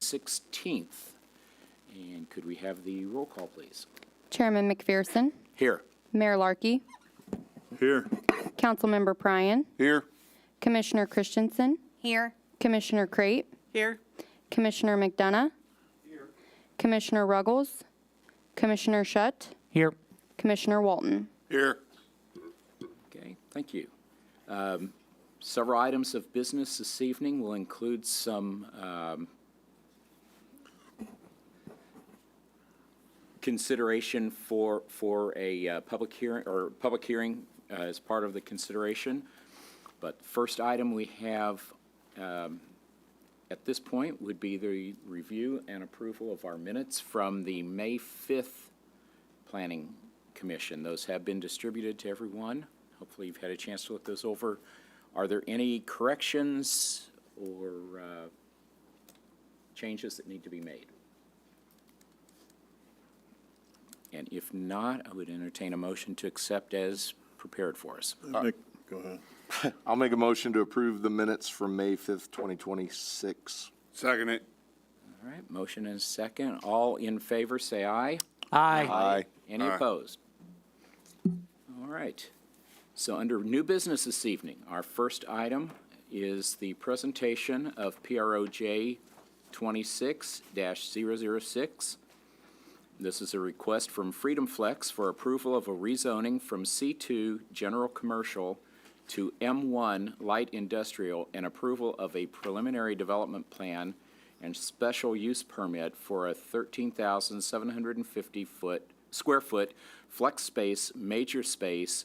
16th. And could we have the roll call, please? Chairman McPherson, Here. Mayor Larkey, Here. Councilmember Pryan, Here. Commissioner Christensen, Here. Commissioner Crate, Here. Commissioner McDonough, Commissioner Ruggles, Commissioner Shutt, Here. Commissioner Walton. Here. Okay, thank you. Several items of business this evening will include some consideration for a public hearing as part of the consideration. But first item we have at this point would be the review and approval of our minutes from the May 5th Planning Commission. Those have been distributed to everyone. Hopefully you've had a chance to look those over. Are there any corrections or changes that need to be made? And if not, I would entertain a motion to accept as prepared for us. Go ahead. I'll make a motion to approve the minutes from May 5th, 2026. Second it. All right, motion and second. All in favor, say aye. Aye. Aye. Any opposed? All right. So under new business this evening, our first item is the presentation of PROJ 26-006. This is a request from Freedom Flex for approval of a rezoning from C2 General Commercial to M1 Light Industrial and approval of a preliminary development plan and special use permit for a 13,750 square foot flex space, major space,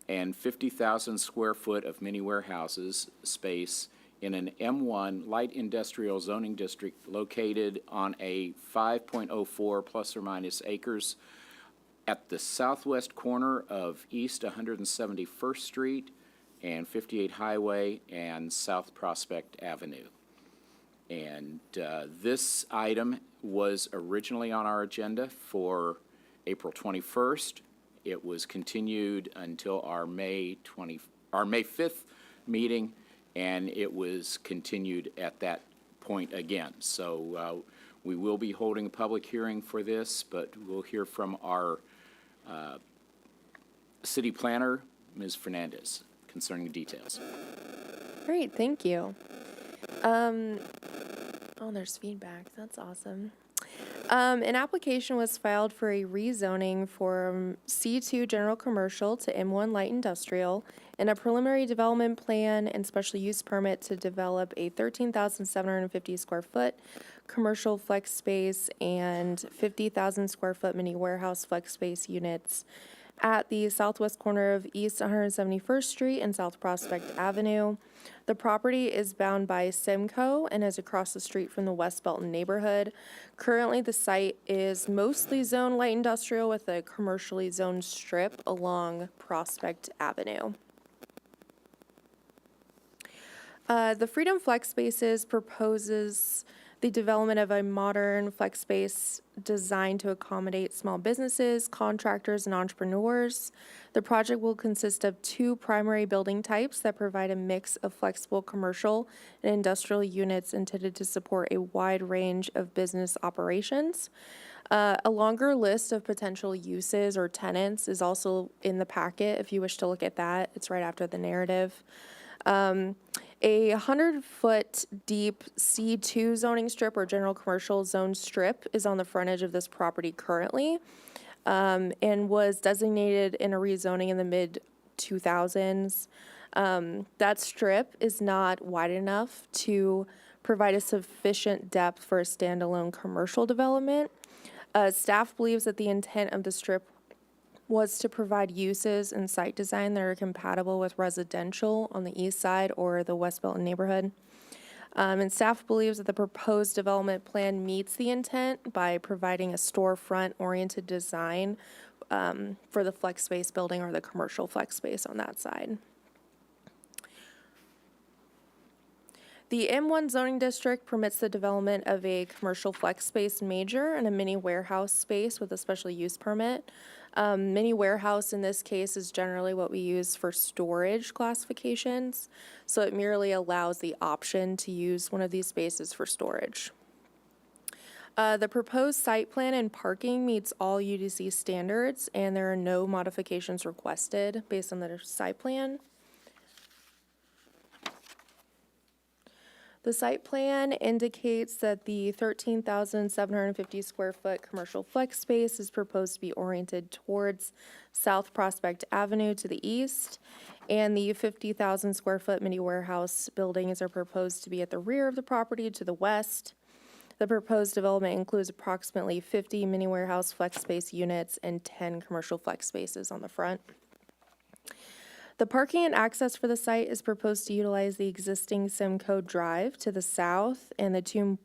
and 50,000 square foot of mini warehouses space in an M1 light industrial zoning district located on a 5.04 plus or minus acres at the southwest corner of East 171st Street and 58 Highway and South Prospect Avenue. And this item was originally on our agenda for April 21st. It was continued until our May 5th meeting, and it was continued at that point again. So we will be holding a public hearing for this, but we'll hear from our city planner, Ms. Fernandez, concerning the details. Great, thank you. Oh, there's feedback. That's awesome. An application was filed for a rezoning from C2 General Commercial to M1 Light Industrial and a preliminary development plan and special use permit to develop a 13,750 square foot commercial flex space and 50,000 square foot mini warehouse flex space units at the southwest corner of East 171st Street and South Prospect Avenue. The property is bound by Simcoe and is across the street from the West Belton neighborhood. Currently, the site is mostly zoned light industrial with a commercially zoned strip along Prospect Avenue. The Freedom Flex Spaces proposes the development of a modern flex space designed to accommodate small businesses, contractors, and entrepreneurs. The project will consist of two primary building types that provide a mix of flexible commercial and industrial units intended to support a wide range of business operations. A longer list of potential uses or tenants is also in the packet if you wish to look at that. It's right after the narrative. A 100-foot deep C2 zoning strip or general commercial zone strip is on the frontage of this property currently, and was designated in a rezoning in the mid-2000s. That strip is not wide enough to provide a sufficient depth for a standalone commercial development. Staff believes that the intent of the strip was to provide uses and site design that are compatible with residential on the east side or the West Belton neighborhood. And staff believes that the proposed development plan meets the intent by providing a storefront-oriented design for the flex space building or the commercial flex space on that side. The M1 zoning district permits the development of a commercial flex space major and a mini warehouse space with a special use permit. Mini warehouse in this case is generally what we use for storage classifications, so it merely allows the option to use one of these spaces for storage. The proposed site plan and parking meets all UDC standards, and there are no modifications requested based on the site plan. The site plan indicates that the 13,750 square foot commercial flex space is proposed to be oriented towards South Prospect Avenue to the east, and the 50,000 square foot mini warehouse buildings are proposed to be at the rear of the property to the west. The proposed development includes approximately 50 mini warehouse flex space units and 10 commercial flex spaces on the front. The parking and access for the site is proposed to utilize the existing Simcoe Drive to the south, and the two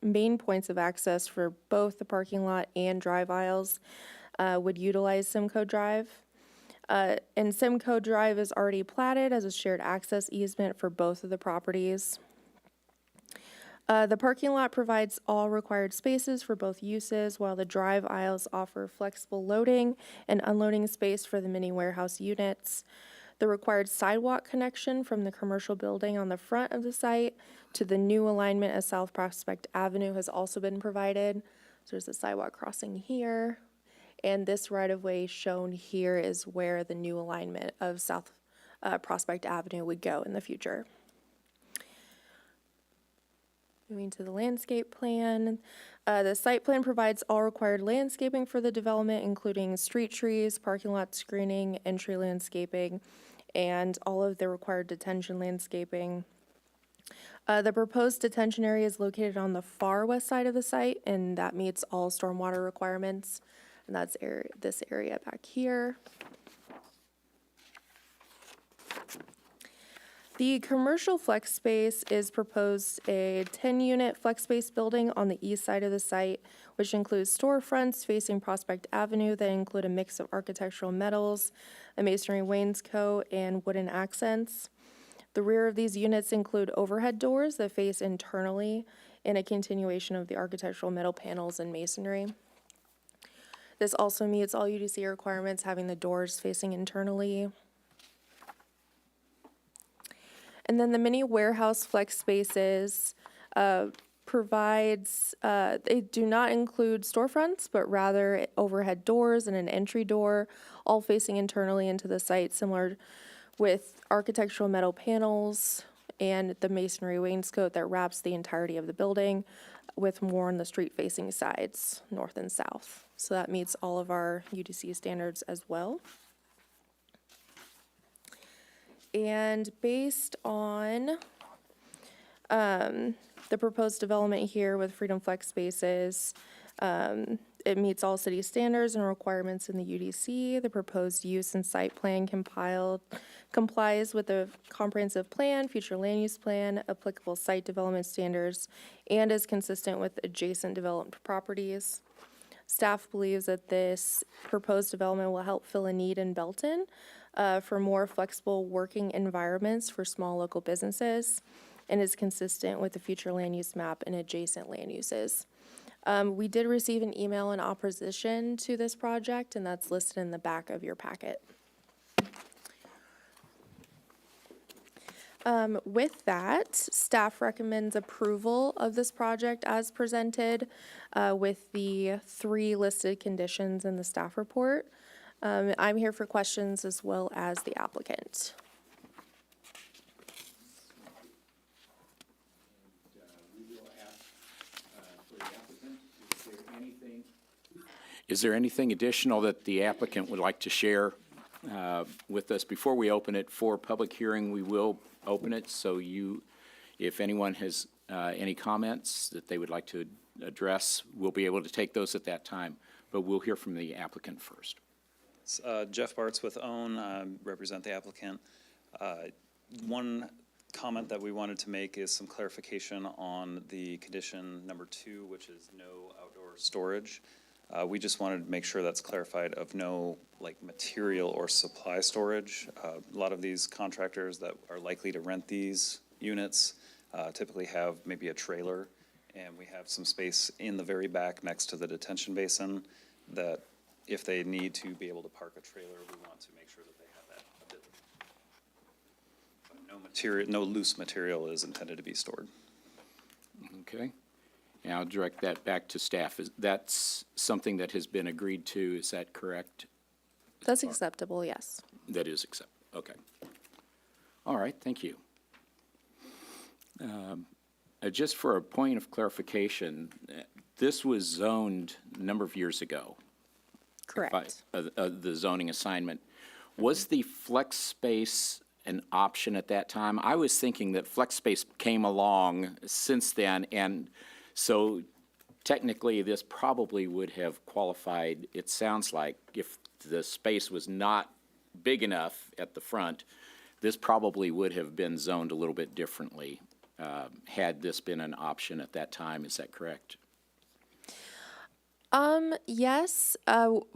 main points of access for both the parking lot and drive aisles would utilize Simcoe Drive. And Simcoe Drive is already platted as a shared access easement for both of the properties. The parking lot provides all required spaces for both uses, while the drive aisles offer flexible loading and unloading space for the mini warehouse units. The required sidewalk connection from the commercial building on the front of the site to the new alignment of South Prospect Avenue has also been provided. So there's a sidewalk crossing here, and this right-of-way shown here is where the new alignment of South Prospect Avenue would go in the future. Moving to the landscape plan, the site plan provides all required landscaping for the development, including street trees, parking lot screening, entry landscaping, and all of the required detention landscaping. The proposed detention area is located on the far west side of the site, and that meets all stormwater requirements. And that's this area back here. The commercial flex space is proposed a 10-unit flex space building on the east side of the site, which includes storefronts facing Prospect Avenue that include a mix of architectural metals, a masonry wainscot, and wooden accents. The rear of these units include overhead doors that face internally in a continuation of the architectural metal panels and masonry. This also meets all UDC requirements, having the doors facing internally. And then the mini warehouse flex spaces provides, they do not include storefronts, but rather overhead doors and an entry door, all facing internally into the site, similar with architectural metal panels and the masonry wainscot that wraps the entirety of the building, with more on the street-facing sides, north and south. So that meets all of our UDC standards as well. And based on the proposed development here with Freedom Flex Spaces, it meets all city standards and requirements in the UDC. The proposed use and site plan complies with the comprehensive plan, future land use plan, applicable site development standards, and is consistent with adjacent developed properties. Staff believes that this proposed development will help fill a need in Belton for more flexible working environments for small local businesses, and is consistent with the future land use map and adjacent land uses. We did receive an email in opposition to this project, and that's listed in the back of your packet. With that, staff recommends approval of this project as presented with the 3 listed conditions in the staff report. I'm here for questions as well as the applicant. We will ask for the applicant, is there anything additional that the applicant would like to share with us? Before we open it for public hearing, we will open it, so if anyone has any comments that they would like to address, we'll be able to take those at that time, but we'll hear from the applicant first. Jeff Bartz with OWN, represent the applicant. One comment that we wanted to make is some clarification on the condition number 2, which is no outdoor storage. We just wanted to make sure that's clarified of no material or supply storage. A lot of these contractors that are likely to rent these units typically have maybe a trailer, and we have some space in the very back next to the detention basin that if they need to be able to park a trailer, we want to make sure that they have that ability. But no loose material is intended to be stored. Okay. And I'll direct that back to staff. That's something that has been agreed to, is that correct? That's acceptable, yes. That is okay. All right, thank you. Just for a point of clarification, this was zoned a number of years ago. Correct. The zoning assignment. Was the flex space an option at that time? I was thinking that flex space came along since then, and so technically this probably would have qualified, it sounds like, if the space was not big enough at the front, this probably would have been zoned a little bit differently, had this been an option at that time. Is that correct? Yes,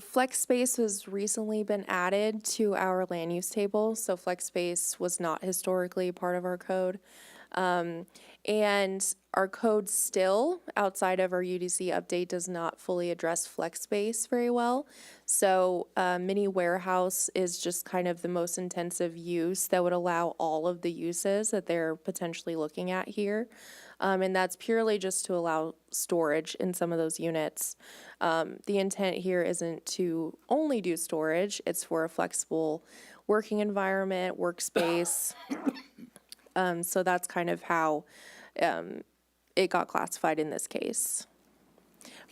flex space has recently been added to our land use table, so flex space was not historically part of our code. And our code still, outside of our UDC update, does not fully address flex space very well. So, mini warehouse is just kind of the most intensive use that would allow all of the uses that they're potentially looking at here. And that's purely just to allow storage in some of those units. The intent here isn't to only do storage, it's for a flexible working environment, workspace. So that's kind of how it got classified in this case.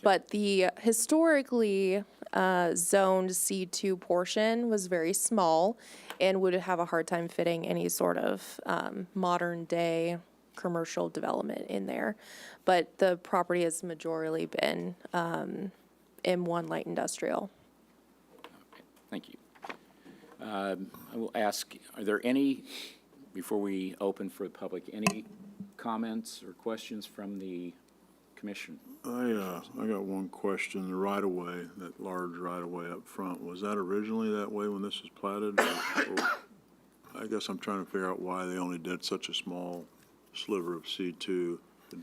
But the historically zoned C2 portion was very small and would have a hard time fitting any sort of modern day commercial development in there. But the property has majorly been M1 light industrial. Thank you. I will ask, are there any, before we open for the public, any comments or questions from the commission? I got one question. The right-of-way, that large right-of-way up front, was that originally that way when this was platted? Or I guess I'm trying to figure out why they only did such a small sliver of C2. Did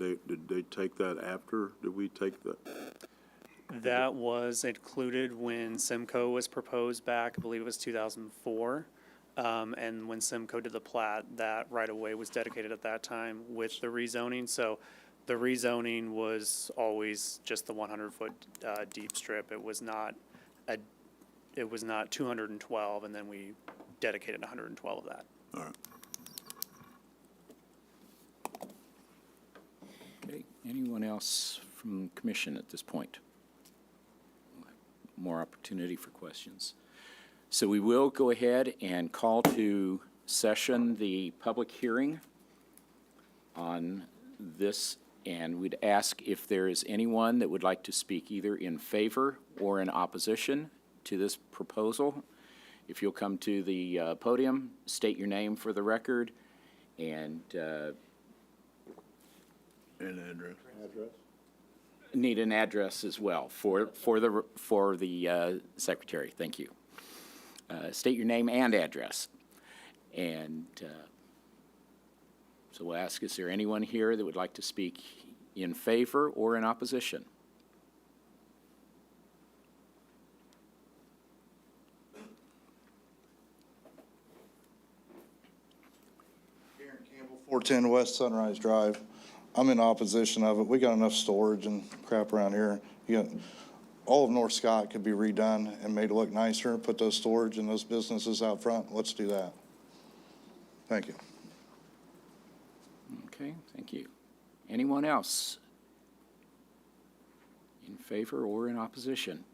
they take that after? Did we take that? That was included when Simcoe was proposed back, I believe it was 2004. And when Simcoe did the plat, that right-of-way was dedicated at that time with the rezoning. So the rezoning was always just the 100-foot deep strip. It was not 212, and then we dedicated 112 of that. All right. Okay, anyone else from the commission at this point? More opportunity for questions. So we will go ahead and call to session the public hearing on this, and we'd ask if there is anyone that would like to speak either in favor or in opposition to this proposal. If you'll come to the podium, state your name for the record, and And address. need an address as well for the secretary. Thank you. State your name and address. And so we'll ask, is there anyone here that would like to speak in favor or in opposition? Aaron Campbell, 410 West Sunrise Drive. I'm in opposition of it. We got enough storage and crap around here. You got, all of North Scott could be redone and made to look nicer, put those storage and those businesses out front. Let's do that. Thank you. Okay, thank you. Anyone else in favor or in opposition?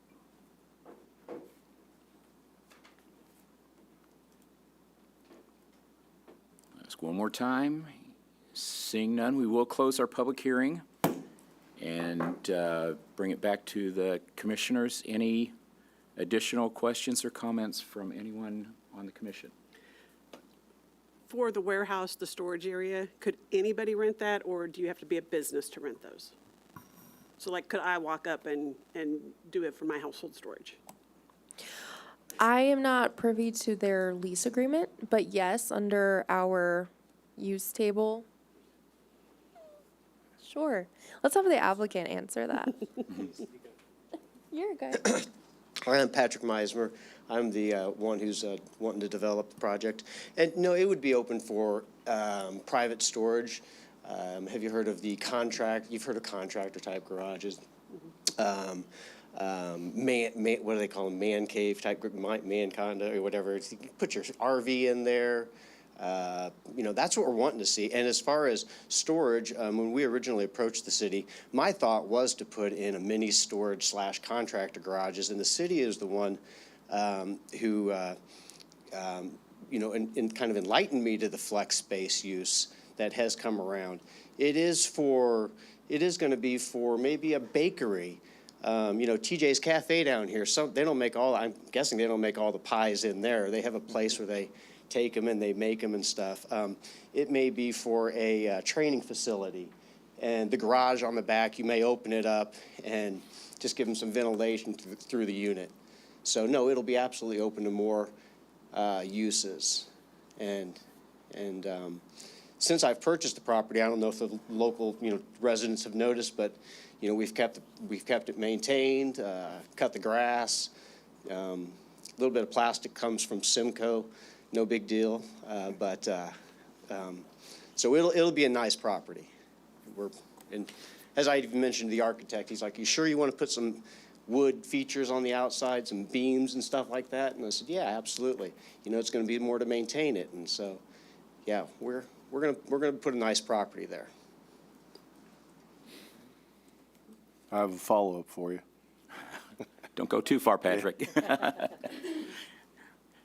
Ask one more time. Seeing none, we will close our public hearing and bring it back to the commissioners. Any additional questions or comments from anyone on the commission? For the warehouse, the storage area, could anybody rent that, or do you have to be a business to rent those? So like, could I walk up and do it for my household storage? I am not privy to their lease agreement, but yes, under our use table. Sure. Let's have the applicant answer that. You're good. I'm Patrick Meismer. I'm the one who's wanting to develop the project. And no, it would be open for private storage. Have you heard of you've heard of contractor type garages? What do they call them? Man cave type, man condo or whatever. You can put your RV in there. That's what we're wanting to see. And as far as storage, when we originally approached the city, my thought was to put in a mini storage / contractor garages, and the city is the one who, and kind of enlightened me to the flex space use that has come around. It is going to be for maybe a bakery. TJ's Cafe down here, I'm guessing they don't make all the pies in there. They have a place where they take them and they make them and stuff. It may be for a training facility. And the garage on the back, you may open it up and just give them some ventilation through the unit. So no, it'll be absolutely open to more uses. And since I've purchased the property, I don't know if the local residents have noticed, but we've kept it maintained, cut the grass. A little bit of plastic comes from Simcoe, no big deal. So it'll be a nice property. And as I even mentioned to the architect, he's like, "You sure you want to put some wood features on the outside, some beams and stuff like that?" And I said, "Yeah, absolutely. It's going to be more to maintain it." And so, yeah, we're gonna put a nice property there. I have a follow-up for you. Don't go too far, Patrick.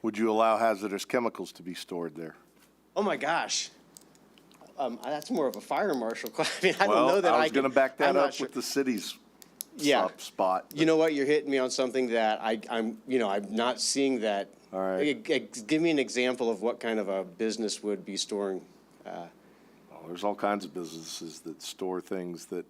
Would you allow hazardous chemicals to be stored there? Oh my gosh. That's more of a fire marshal question. I don't know that I was going to back that I'm not up sure. with the city's Yeah. spot. You know what? You're hitting me on something that I'm not seeing that. All right. Give me an example of what kind of a business would be storing. There's all kinds of businesses that store things that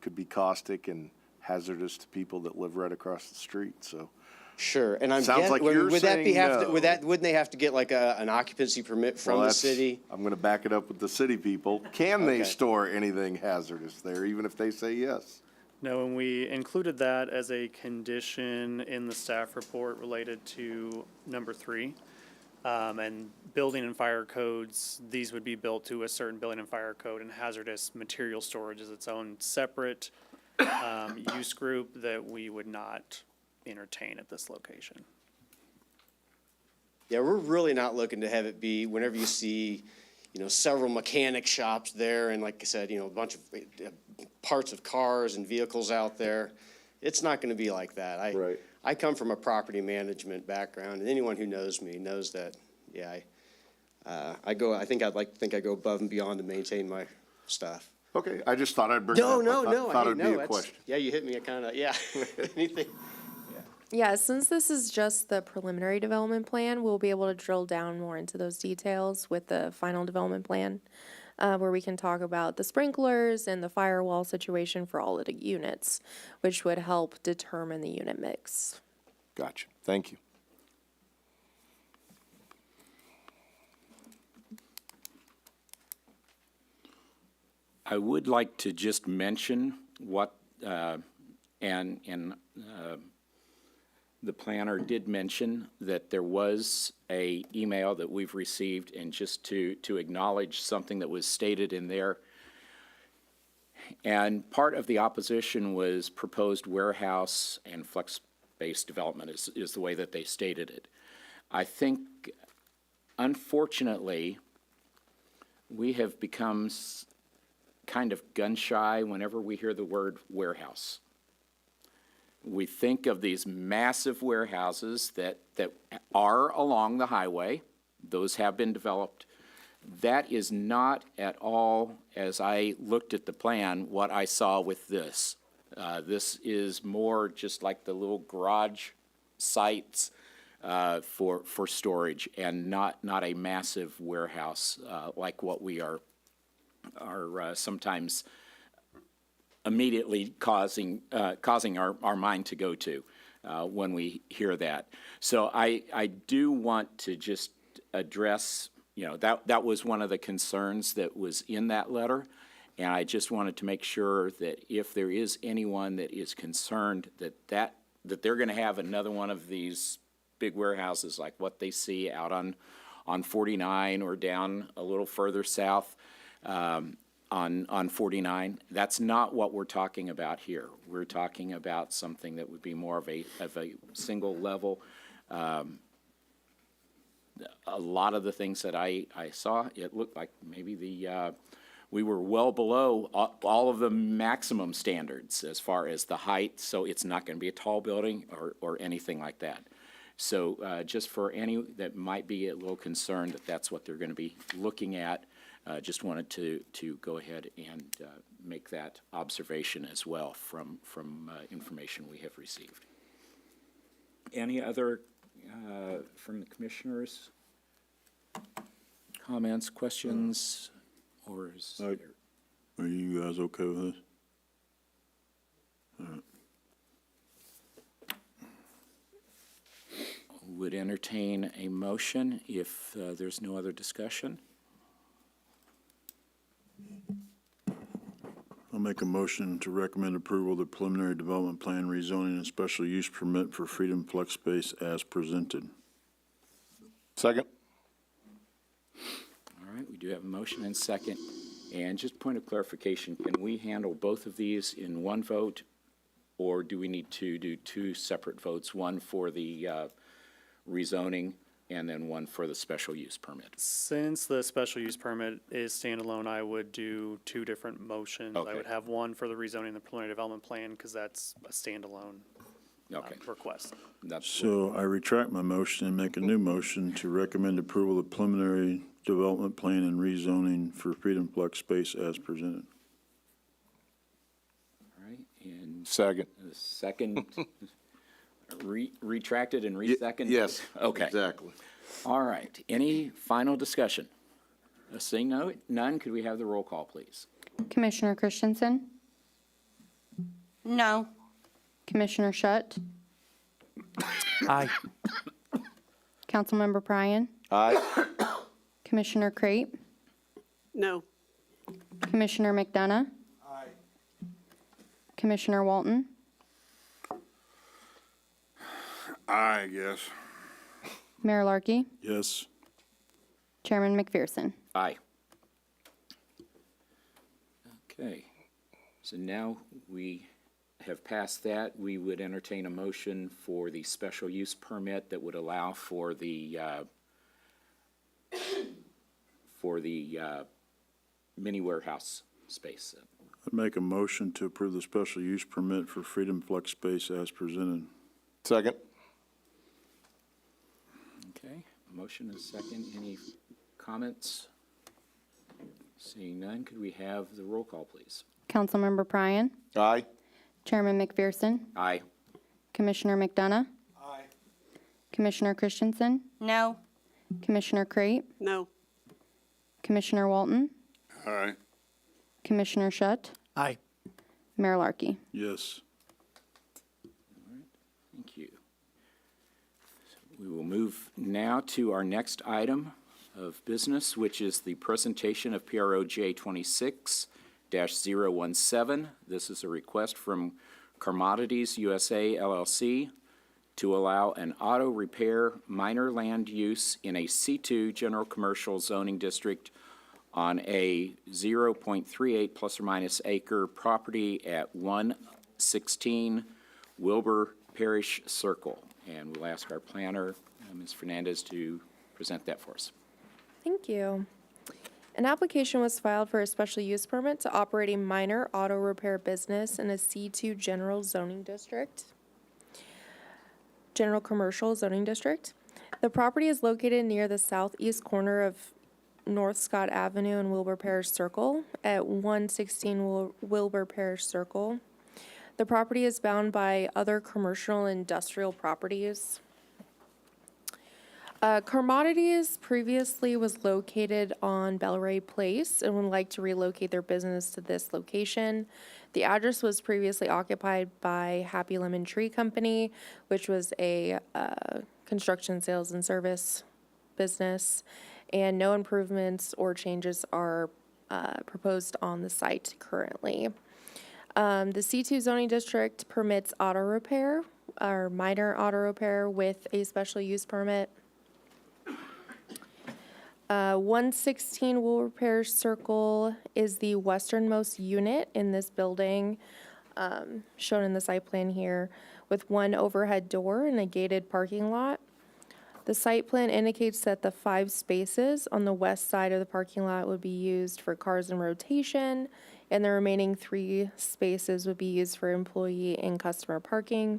could be caustic and hazardous to people that live right across the street, so. Sure, and I'm Sounds like you're would that be saying have to, no. wouldn't they have to get like an occupancy permit from Well, the that's- city? I'm going to back it up with the city people. Can they Okay. store anything hazardous there, even if they say yes? No, and we included that as a condition in the staff report related to number 3. And building and fire codes, these would be built to a certain building and fire code, and hazardous material storage is its own separate use group that we would not entertain at this location. Yeah, we're really not looking to have it be whenever you see, several mechanic shops there, and like I said, a bunch of parts of cars and vehicles out there. It's not going to be like that. Right. I come from a property management background, and anyone who knows me knows that. Yeah, I think I'd like to think I go above and beyond to maintain my stuff. Okay, I just thought I'd bring it up. No. I thought it'd be a that's- question. Yeah, you hit me yeah. Anything. Yeah, since this is just the preliminary development plan, we'll be able to drill down more into those details with the final development plan, where we can talk about the sprinklers and the firewall situation for all of the units, which would help determine the unit mix. Gotcha. Thank you. I would like to just mention what, the planner did mention that there was a email that we've received, and just to acknowledge something that was stated in there. And part of the opposition was proposed warehouse and flex space development is the way that they stated it. I think, unfortunately, we have become kind of gun shy whenever we hear the word warehouse. We think of these massive warehouses that are along the highway. Those have been developed. That is not at all, as I looked at the plan, what I saw with this. This is more just like the little garage sites for storage, and not a massive warehouse like what we are sometimes immediately causing our mind to go to when we hear that. So I do want to just address, that was one of the concerns that was in that letter. And I just wanted to make sure that if there is anyone that is concerned that they're going to have another one of these big warehouses like what they see out on 49 or down a little further south, on 49. That's not what we're talking about here. We're talking about something that would be more of a single level. A lot of the things that I saw, it looked like maybe we were well below all of the maximum standards as far as the height, so it's not going to be a tall building or anything like that. So just for any that might be a little concerned that that's what they're going to be looking at, just wanted to go ahead and make that observation as well from information we have received. Any other from the commissioners? Comments, questions, or is there? Are you guys okay with this? Would entertain a motion if there's no other discussion. I'll make a motion to recommend approval of the preliminary development plan rezoning and special use permit for Freedom Flex Space as presented. Second? All right, we do have a motion and second. And just point of clarification, can we handle both of these in one vote? Or do we need to do two separate votes, one for the rezoning and then one for the special use permit? Since the special use permit is standalone, I would do two different motions. Okay. I would have one for the rezoning and the preliminary development plan, because that's a standalone Okay. request. That's So I retract my motion and make a new motion to recommend approval of preliminary development plan and rezoning for Freedom Flex Space as presented. all right. And Second. the second, retracted and reseconded? Yes. Okay. Exactly. All right. Any final discussion? Seeing none, could we have the roll call, please? Commissioner Christensen, No. Commissioner Shutt, Aye. Councilmember Pryan, Aye. Commissioner Crate, No. Commissioner McDonough. Commissioner Walton, I guess. Mayor Larkey, Yes. Chairman McPherson. Aye. Okay. So now we have passed that. We would entertain a motion for the special use permit that would allow for the mini warehouse space. I'd make a motion to approve the special use permit for Freedom Flex Space as presented. Second? Okay, motion is second. Any comments? Seeing none, could we have the roll call, please? Councilmember Pryan, Aye. Chairman McPherson, Aye. Commissioner McDonough. Commissioner Christensen, No. Commissioner Crate, No. Commissioner Walton, Aye. Commissioner Shutt, Aye. Mayor Larkey. Yes. Thank you. We will move now to our next item of business, which is the presentation of PRO J26-017. This is a request from Commodities USA LLC to allow an auto repair minor land use in a C2 general commercial zoning district on a 0.38 plus or minus acre property at 116 Wilbur Parish Circle. And we'll ask our planner, Ms. Fernandez, to present that for us. Thank you. An application was filed for a special use permit to operate a minor auto repair business in a C2 general zoning district, general commercial zoning district. The property is located near the southeast corner of North Scott Avenue and Wilbur Parish Circle at 116 Wilbur Parish Circle. The property is bound by other commercial and industrial properties. Commodities previously was located on Belray Place and would like to relocate their business to this location. The address was previously occupied by Happy Lemon Tree Company, which was a construction sales and service business, and no improvements or changes are proposed on the site currently. The C2 zoning district permits auto repair, or minor auto repair with a special use permit. 116 Wool Repair Circle is the westernmost unit in this building, shown in the site plan here, with one overhead door and a gated parking lot. The site plan indicates that the 5 spaces on the west side of the parking lot would be used for cars in rotation, and the remaining 3 spaces would be used for employee and customer parking.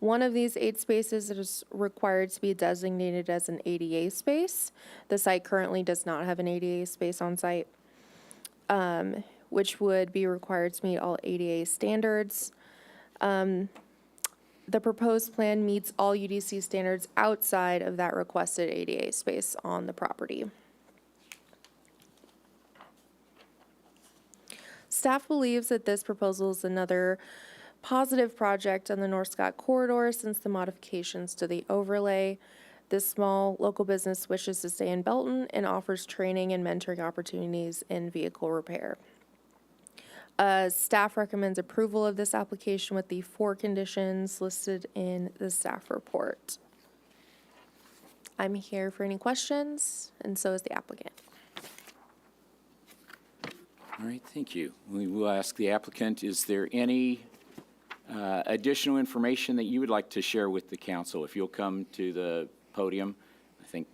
One of these 8 spaces is required to be designated as an ADA space. The site currently does not have an ADA space on site, which would be required to meet all ADA standards. The proposed plan meets all UDC standards outside of that requested ADA space on the property. Staff believes that this proposal is another positive project on the North Scott corridor since the modifications to the overlay. This small local business wishes to stay in Belton and offers training and mentoring opportunities in vehicle repair. Staff recommends approval of this application with the 4 conditions listed in the staff report. I'm here for any questions, and so is the applicant. All right, thank you. We will ask the applicant, is there any additional information that you would like to share with the council? If you'll come to the podium, I think.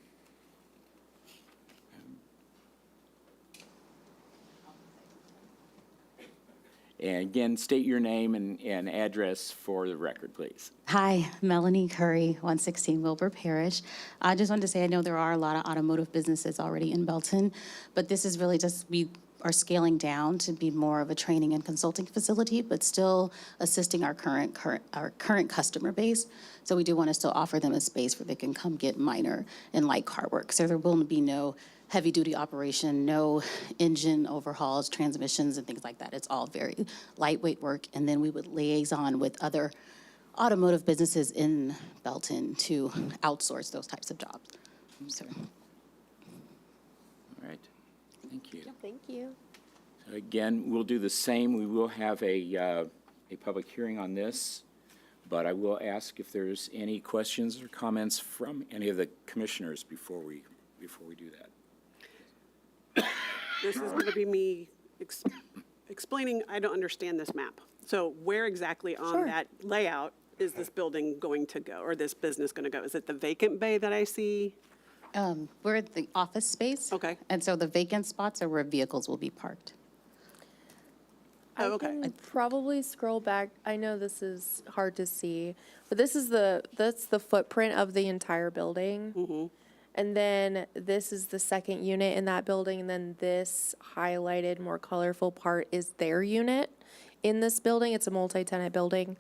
And again, state your name and address for the record, please. Hi, Melanie Curry, 116 Wilbur Parish. I just wanted to say I know there are a lot of automotive businesses already in Belton, but this is really just, we are scaling down to be more of a training and consulting facility, but still assisting our current customer base. So we do want to still offer them a space where they can come get minor and light car work. So there will be no heavy-duty operation, no engine overhauls, transmissions, and things like that. It's all very lightweight work, and then we would liaison with other automotive businesses in Belton to outsource those types of jobs. So. All right, thank you. Thank you. So again, we'll do the same. We will have a public hearing on this, but I will ask if there's any questions or comments from any of the commissioners before we do that. This is going to be me explaining, I don't understand this map. So where exactly on Sure. that layout is this building going to go, or this business going to go? Is it the vacant bay that I see? We're at the office space. Okay. And so the vacant spots are where vehicles will be parked. Oh, okay. I can probably scroll back. I know this is hard to see, but that's the footprint of the entire building. And then this is the second unit in that building, and then this highlighted, more colorful part is their unit in this building. It's a multi-tenant building,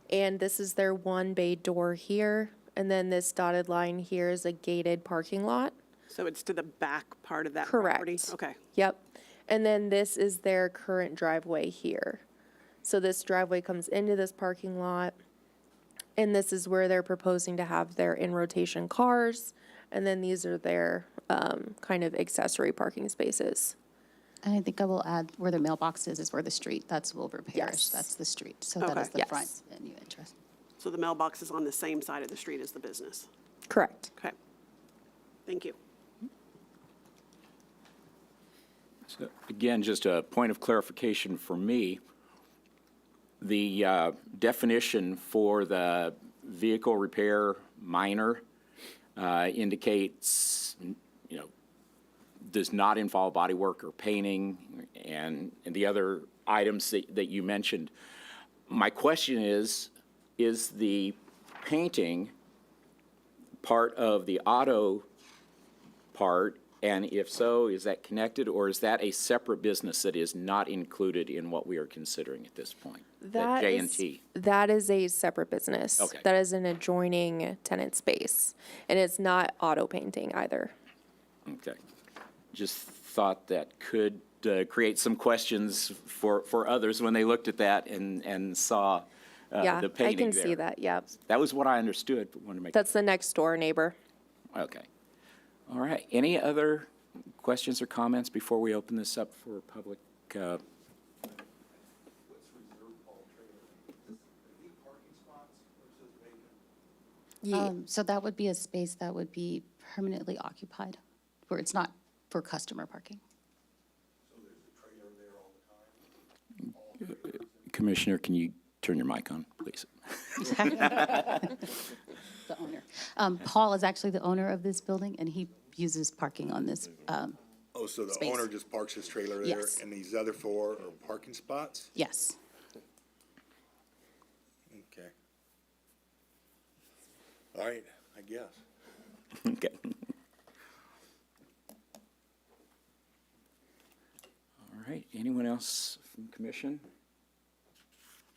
and this is their 1 bay door here, and then this dotted line here is a gated parking lot. So it's to the back part of that Correct. property? Okay. Yep. And then this is their current driveway here. So this driveway comes into this parking lot, and this is where they're proposing to have their in-rotation cars. And then these are their kind of accessory parking spaces. And I think I will add where the mailbox is where the street, that's Wilbur Parish, Yes. that's the street. So that Okay. is the Yes. front venue interest. So the mailbox is on the same side of the street as the business? Correct. Okay. Thank you. So again, just a point of clarification for me. The definition for the vehicle repair minor indicates, does not involve body work or painting and the other items that you mentioned. My question is the painting part of the auto part? And if so, is that connected, or is that a separate business that is not included in what we are considering at this point? That J&T. that is a separate business. Okay. That is an adjoining tenant space, and it's not auto painting either. Okay. Just thought that could create some questions for others when they looked at that and saw Yeah, the I painting can there. see that, yep. That was what I understood, but wanted to make. That's the next door neighbor. Okay. All right. Any other questions or comments before we open this up for public? Yeah, So that would be a space that would be permanently occupied. where it's not for customer parking. Commissioner, can you turn your mic on, please? The owner. Paul is actually the owner of this building, and he uses parking on this. Oh, so the Space. owner just parks his trailer there, Yes. and these other four are parking spots? Yes. Okay. All right, I guess. Okay. All right, anyone else from commission?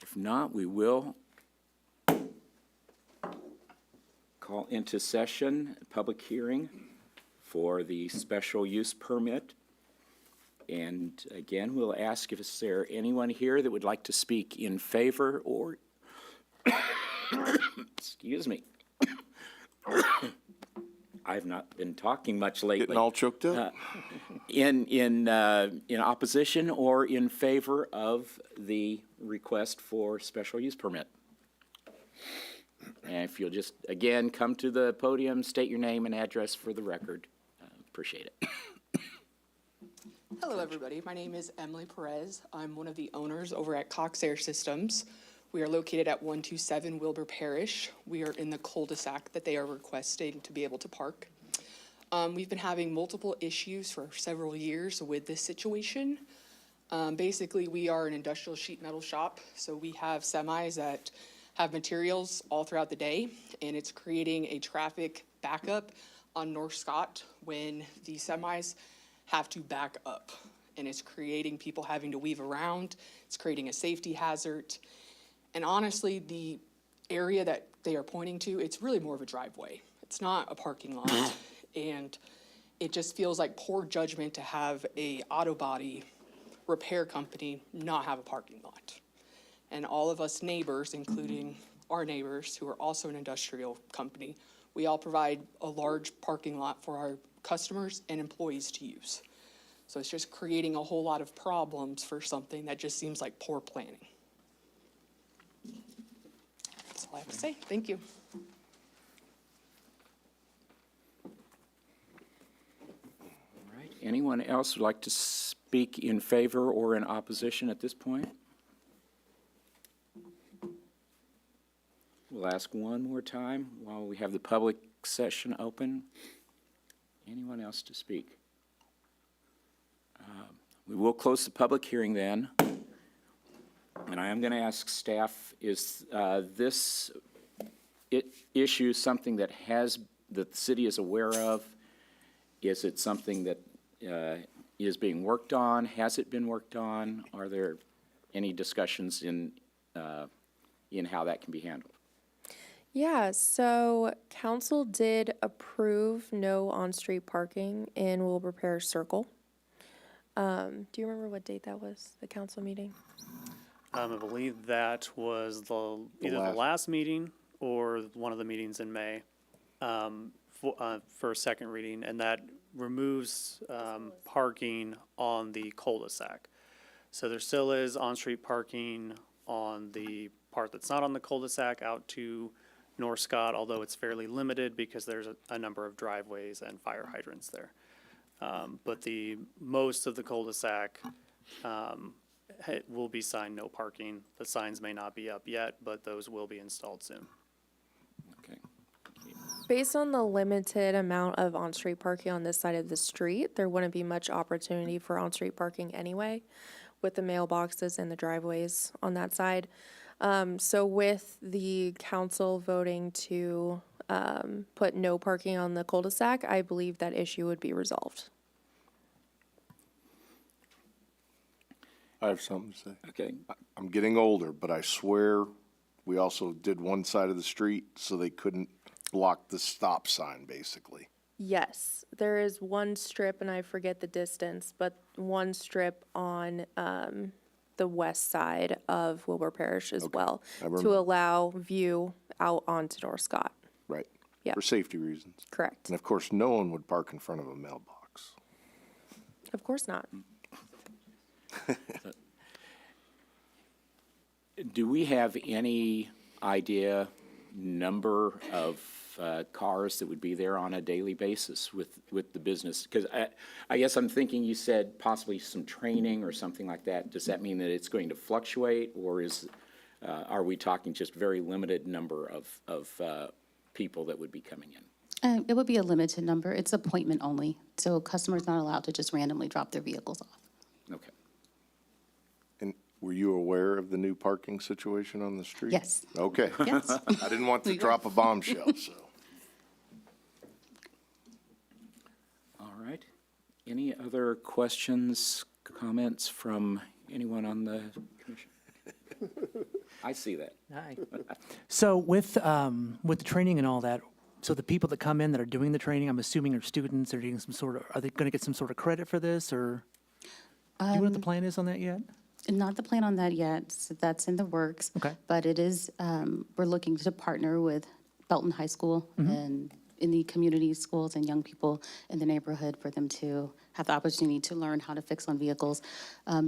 If not, we will call into session a public hearing for the special use permit. And again, we'll ask if is there anyone here that would like to speak in favor or, excuse me. I've not been talking much lately. Getting all choked up? In opposition or in favor of the request for special use permit. And if you'll just, again, come to the podium, state your name and address for the record. Appreciate it. Hello, everybody. My name is Emily Perez. I'm one of the owners over at Cox Air Systems. We are located at 127 Wilbur Parish. We are in the cul-de-sac that they are requesting to be able to park. We've been having multiple issues for several years with this situation. Basically, we are an industrial sheet metal shop, so we have semis that have materials all throughout the day, and it's creating a traffic backup on North Scott when the semis have to back up. And it's creating people having to weave around. It's creating a safety hazard. And honestly, the area that they are pointing to, it's really more of a driveway. It's not a parking lot. And it just feels like poor judgment to have a auto body repair company not have a parking lot. And all of us neighbors, including our neighbors who are also an industrial company, we all provide a large parking lot for our customers and employees to use. So it's just creating a whole lot of problems for something that just seems like poor planning. That's all I have to say. Thank you. All right, anyone else would like to speak in favor or in opposition at this point? We'll ask one more time while we have the public session open. Anyone else to speak? We will close the public hearing then. And I am going to ask staff, is this issue something that the city is aware of? Is it something that is being worked on? Has it been worked on? Are there any discussions in how that can be handled? Yeah, so council did approve no on-street parking in Wilbur Parish Circle. Do you remember what date that was, the council meeting? I believe that was either the last meeting or one of the meetings in May for a second reading, and that removes parking on the cul-de-sac. So there still is on-street parking on the part that's not on the cul-de-sac out to North Scott, although it's fairly limited because there's a number of driveways and fire hydrants there. But most of the cul-de-sac will be signed no parking. The signs may not be up yet, but those will be installed soon. Okay. Based on the limited amount of on-street parking on this side of the street, there wouldn't be much opportunity for on-street parking anyway, with the mailboxes and the driveways on that side. So with the council voting to put no parking on the cul-de-sac, I believe that issue would be resolved. I have something to say. Okay. I'm getting older, but I swear we also did one side of the street so they couldn't block the stop sign, basically. Yes, there is one strip, and I forget the distance, but one strip on the west side of Wilbur Parish as well, to allow view out onto North Scott. Right. Yep. For safety reasons. Correct. And of course, no one would park in front of a mailbox. Of course not. Do we have any idea number of cars that would be there on a daily basis with the business? Because I guess I'm thinking you said possibly some training or something like that. Does that mean that it's going to fluctuate, or are we talking just very limited number of people that would be coming in? It would be a limited number. It's appointment only, so customers not allowed to just randomly drop their vehicles off. Okay. And were you aware of the new parking situation on the street? Yes. Okay. Yes. I didn't want to drop a bombshell, so. All right. Any other questions, comments from anyone on the commission? I see that. Hi. So with the training and all that, so the people that come in that are doing the training, I'm assuming are students, are getting are they going to get some sort of credit for this, or do you know what the plan is on that yet? Not the plan on that yet. So that's in the works. Okay. But it is, we're looking to partner with Belton High School and in the community schools and young people in the neighborhood for them to have the opportunity to learn how to fix on vehicles.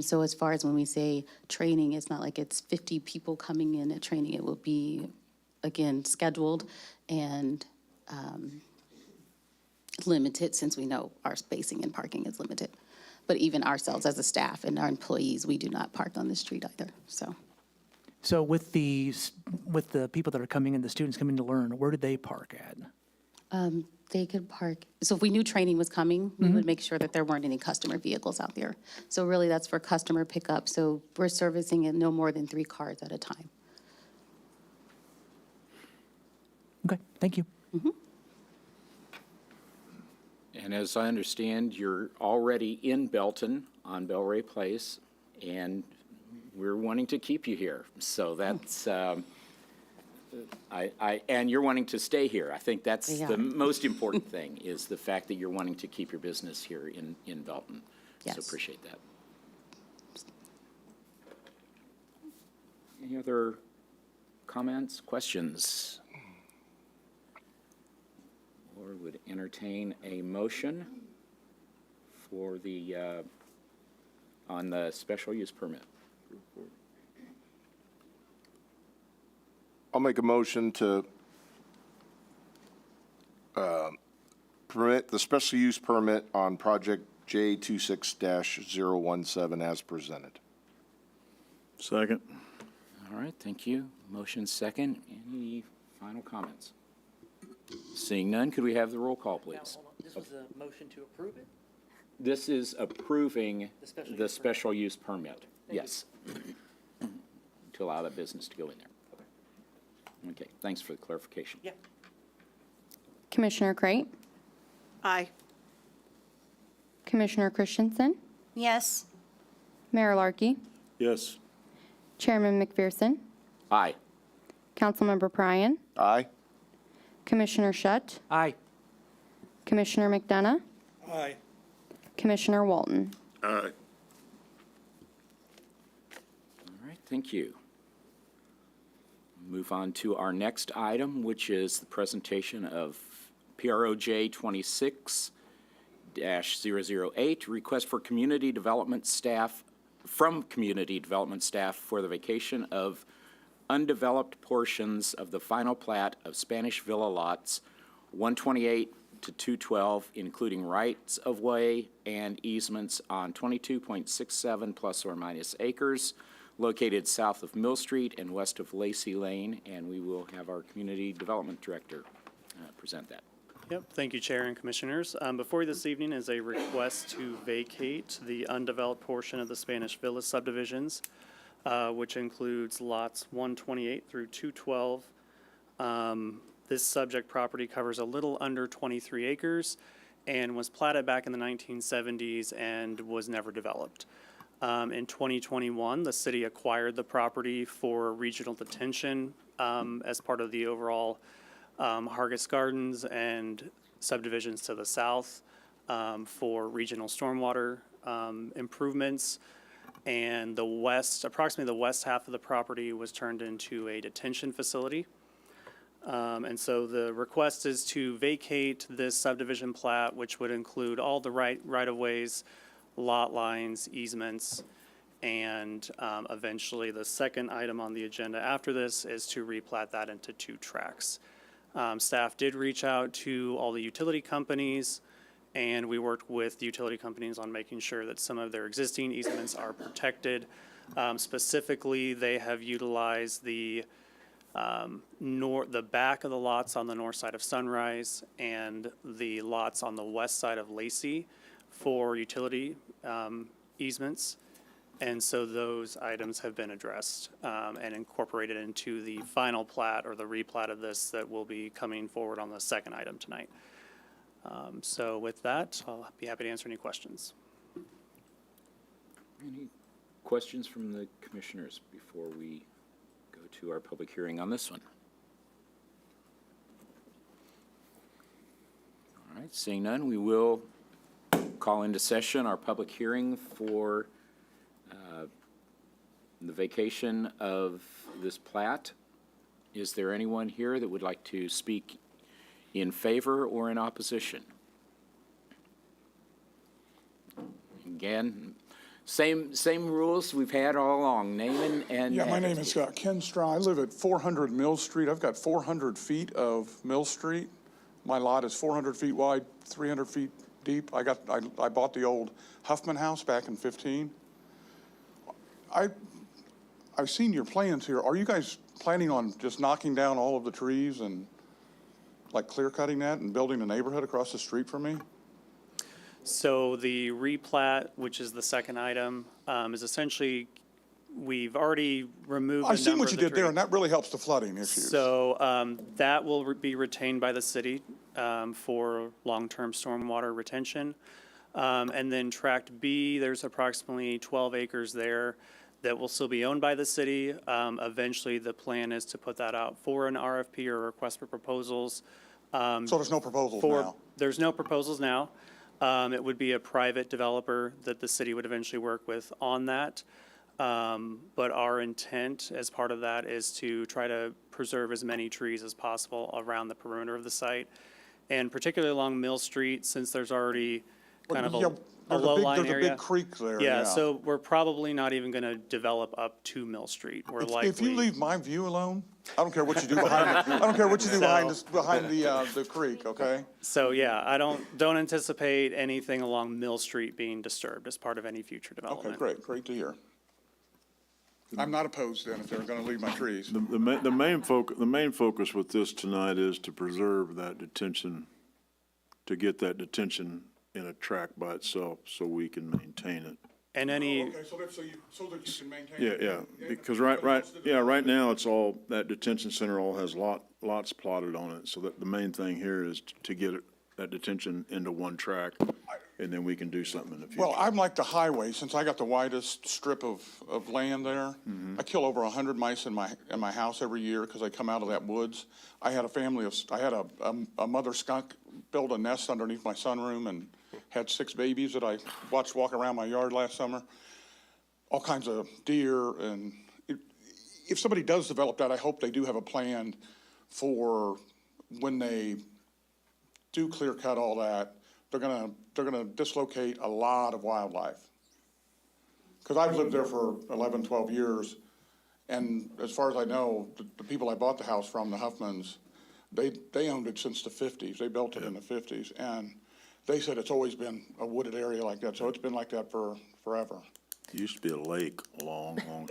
So as far as when we say training, it's not like it's 50 people coming in at training. It will be, again, scheduled and limited, since we know our spacing and parking is limited. But even ourselves as a staff and our employees, we do not park on the street either, so. So with the people that are coming in, the students coming to learn, where do they park at? They could park, so if we knew training was coming, we would make sure that there weren't any customer vehicles out there. So really, that's for customer pickup, so we're servicing it no more than 3 cars at a time. Okay, thank you. And as I understand, you're already in Belton on Belray Place, and we're wanting to keep you here. So that's, and you're wanting to stay here. I think that's Yeah. the most important thing, is the fact that you're wanting to keep your business here in Belton. So Yes. appreciate that. Any other comments, questions? Or would entertain a motion for the, on the special use permit. I'll make a motion to permit the special use permit on project J26-017 as presented. Second. All right, thank you. Motion second. Any final comments? Seeing none, could we have the roll call, please? This was a motion to approve it? This is approving special the use special use permit. Yes. To allow that business to go in there. Okay, thanks for the clarification. Yeah. Commissioner Crate, Aye. Commissioner Christensen, Yes. Mayor Larkey, Yes. Chairman McPherson, Aye. Councilmember Pryan, Aye? Commissioner Shutt, Aye. Commissioner McDonough, Aye. Commissioner Walton. Aye. All right, thank you. Move on to our next item, which is the presentation of PROJ 26-008, request for community development staff, from community development staff for the vacation of undeveloped portions of the final plat of Spanish Villa lots 128 to 212, including rights of way and easements on 22.67 plus or minus acres, located south of Mill Street and west of Lacey Lane, and we will have our Community Development Director present that. Yep, thank you, Chair and Commissioners. Before you this evening is a request to vacate the undeveloped portion of the Spanish Villa subdivisions, which includes lots 128 through 212. This subject property covers a little under 23 acres and was platted back in the 1970s and was never developed. In 2021, the city acquired the property for regional detention as part of the overall Hargis Gardens and subdivisions to the south for regional stormwater improvements. And the west, approximately the west half of the property was turned into a detention facility. And so the request is to vacate this subdivision plat, which would include all the right-of-ways, lot lines, easements, And eventually, the second item on the agenda after this is to replat that into 2 tracks. Staff did reach out to all the utility companies, and we worked with the utility companies on making sure that some of their existing easements are protected. Specifically, they have utilized the back of the lots on the north side of Sunrise and the lots on the west side of Lacey for utility easements. And so those items have been addressed and incorporated into the final plat or the replat of this that will be coming forward on the second item tonight. So with that, I'll be happy to answer any questions. Any questions from the commissioners before we go to our public hearing on this one? All right, seeing none, we will call into session our public hearing for the vacation of this plat. Is there anyone here that would like to speak in favor or in opposition? Again, same rules we've had all along. Name and Yeah, my name is Ken Straw. I live at 400 Mill Street. I've got 400 feet of Mill Street. My lot is 400 feet wide, 300 feet deep. I bought the old Huffman house back in 15. I've seen your plans here. Are you guys planning on just knocking down all of the trees and like clear cutting that and building a neighborhood across the street from me? So the replat, which is the second item, is essentially, we've already removed a I've seen number what of you the did there, trees. and that really helps the flooding issues. So that will be retained by the city for long-term stormwater retention. And then Tract B, there's approximately 12 acres there that will still be owned by the city. Eventually, the plan is to put that out for an RFP or request for proposals. So there's no proposals for- now? There's no proposals now. It would be a private developer that the city would eventually work with on that. But our intent as part of that is to try to preserve as many trees as possible around the perimeter of the site. And particularly along Mill Street, since there's already kind of Yeah, a low-lying There's a area. big creek there, Yeah, so we're probably not even going to develop up to Mill Street. We're likely. If you leave my view alone, I don't care what you do behind, I don't care what you do behind the creek, okay? So, yeah, I don't anticipate anything along Mill Street being disturbed as part of any future development. Okay, great to hear. I'm not opposed then if they're gonna leave my trees. The main focus with this tonight is to preserve that detention, to get that detention in a track by itself so we can maintain it. And any, Okay, so that you can maintain. Yeah, it. yeah, because right now it's all, that detention center all has lots plotted on it. So that the main thing here is to get that detention into one track, and then we can do something in the future. Well, I'm like the highway, since I got the widest strip of land there. I kill over 100 mice in my house every year because they come out of that woods. I had a mother skunk build a nest underneath my sunroom and had 6 babies that I watched walk around my yard last summer. All kinds of deer, and if somebody does develop that, I hope they do have a plan for when they do clear cut all that, they're gonna dislocate a lot of wildlife. Because I've lived there for 11, 12 years, and as far as I know, the people I bought the house from, the Huffmans, they owned it since the 50s. They built it in the 50s, and they said it's always been a wooded area like that, so it's been like that for forever. It used to be a lake a long time.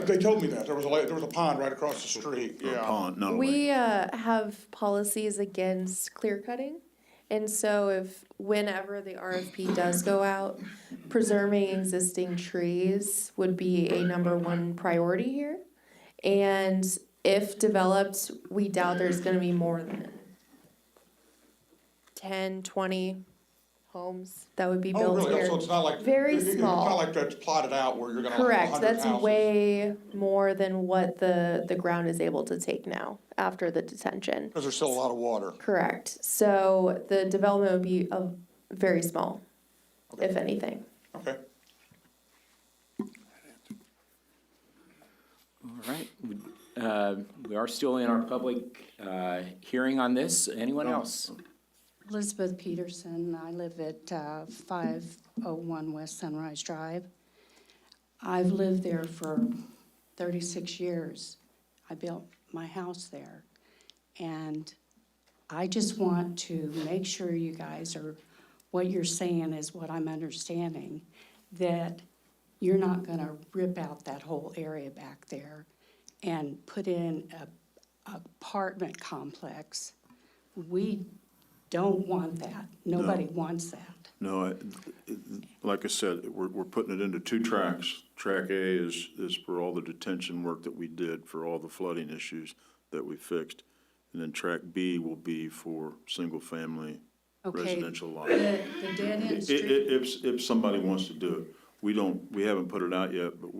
They told me that. There was a pond right across the street, Or a yeah. pond, not a We lake. have policies against clear cutting. And so whenever the RFP does go out, preserving existing trees would be a #1 priority here. And if developed, we doubt there's gonna be more than 10, 20 homes that would be Oh, built really? here. So it's not like. Very It's small. not like that's plotted out where you're gonna have 100 Correct, houses. that's way more than what the ground is able to take now after the detention. Because there's still a lot of water. Correct, so the development would be very small, if anything. Okay. All right. We are still in our public hearing on this. Anyone else? Elizabeth Peterson, I live at 501 West Sunrise Drive. I've lived there for 36 years. I built my house there. And I just want to make sure you guys are, what you're saying is what I'm understanding, that you're not gonna rip out that whole area back there and put in a apartment complex. We don't want that. Nobody wants that. No, like I said, we're putting it into two tracks. Track A is for all the detention work that we did for all the flooding issues that we fixed. And then track B will be for single-family Okay, residential lots. The dead end street, If somebody wants to do it. We haven't put it out yet, but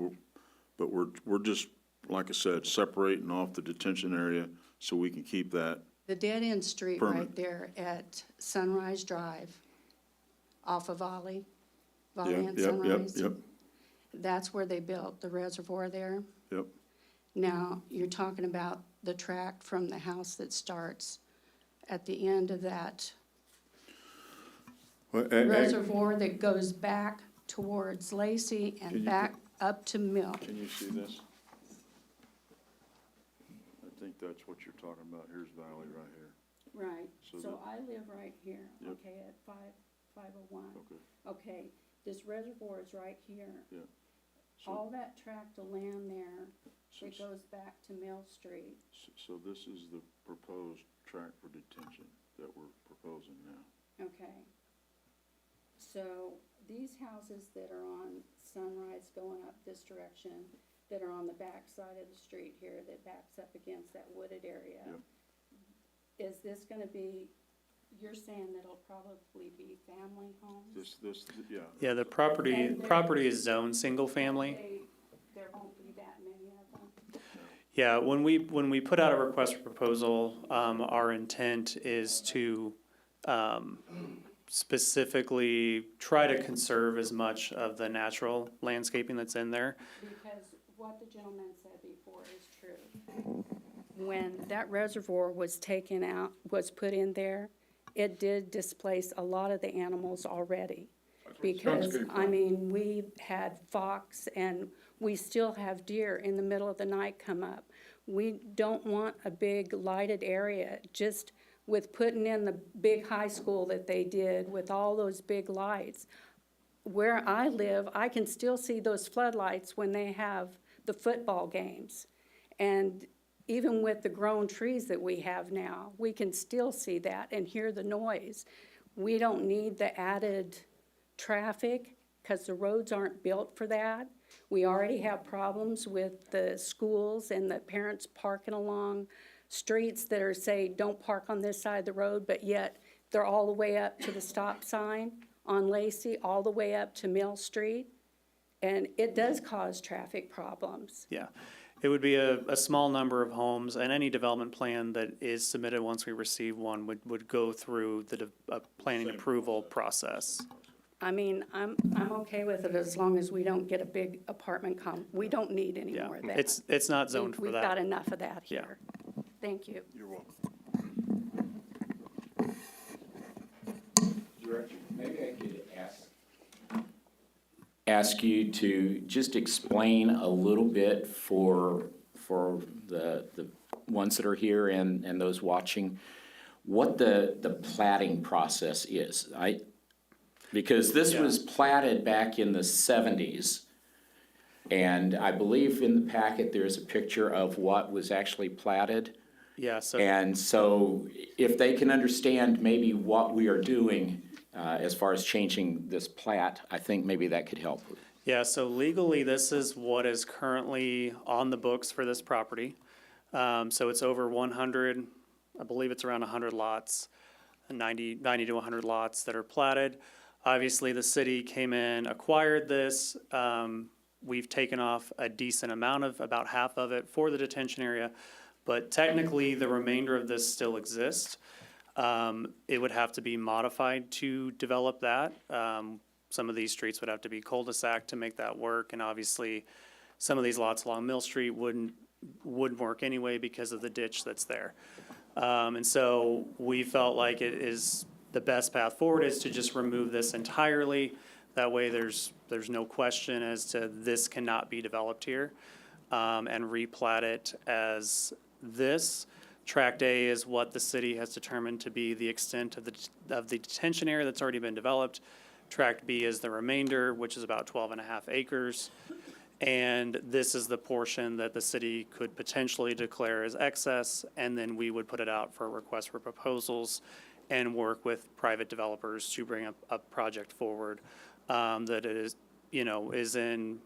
we're just, like I said, separating off the detention area so we can keep that. the dead end street right Permit. there at Sunrise Drive, off of Volley Yep, and yep, Sunrise. Yep, That's where they built the reservoir there. yep. Now, you're talking about the track from the house that starts at the end of that Well, reservoir that goes back towards Lacey Can and you back up to Mill. Can you see this? I think that's what you're talking about. Here's Valley right here. Right, So so that- I live right here, Yep. okay, at 501. Okay, Okay, this reservoir is right here. yeah. So- All that tract of land there, So- it goes back to Mill Street. So this is the proposed track for detention that we're proposing now. Okay. So these houses that are on Sunrise going up this direction, that are on the back side of the street here, that backs up against that wooded area. Yep. Is this gonna be, you're saying that it'll probably be family homes? Yeah. Yeah, the property is zoned single-family. There won't be that many of them? Yeah, when we put out a request for proposal, our intent is to, specifically try to conserve as much of the natural landscaping that's in there. Because what the gentleman said before is true. When that reservoir was taken out, was put in there, it did displace a lot of the animals already. Because, I mean, we had fox and we still have deer in the middle of the night come up. We don't want a big lighted area, just with putting in the big high school that they did with all those big lights. Where I live, I can still see those floodlights when they have the football games. And even with the grown trees that we have now, we can still see that and hear the noise. We don't need the added traffic because the roads aren't built for that. We already have problems with the schools and the parents parking along streets that are, say, don't park on this side of the road, but yet they're all the way up to the stop sign on Lacey, all the way up to Mill Street. And it does cause traffic problems. Yeah. It would be a small number of homes, and any development plan that is submitted once we receive one would go through the planning approval process. I mean, I'm okay with it as long as we don't get a big apartment we don't need any Yeah, more of that. it's not zoned for We've got that. enough of that Yeah. here. Thank you. You're welcome. Director, maybe I could ask you to just explain a little bit for the ones that are here and those watching, what the platting process is. Because this was platted back in the 70s, and I believe in the packet there's a picture of what was actually platted. Yeah, so. And so if they can understand maybe what we are doing as far as changing this plat, I think maybe that could help. Yeah, so legally, this is what is currently on the books for this property. So it's over 100, I believe it's around 100 lots, 90 to 100 lots that are platted. Obviously, the city came in, acquired this. We've taken off a decent amount of, about half of it for the detention area. But technically, the remainder of this still exists. It would have to be modified to develop that. Some of these streets would have to be cul-de-sac to make that work, and obviously, some of these lots along Mill Street wouldn't work anyway because of the ditch that's there. And so we felt like it is, the best path forward is to just remove this entirely, That way, there's no question as to this cannot be developed here, and replat it as this. Tract A is what the city has determined to be the extent of the detention area that's already been developed. Tract B is the remainder, which is about 12.5 acres. And this is the portion that the city could potentially declare as excess, and then we would put it out for a request for proposals and work with private developers to bring a project forward that is, is in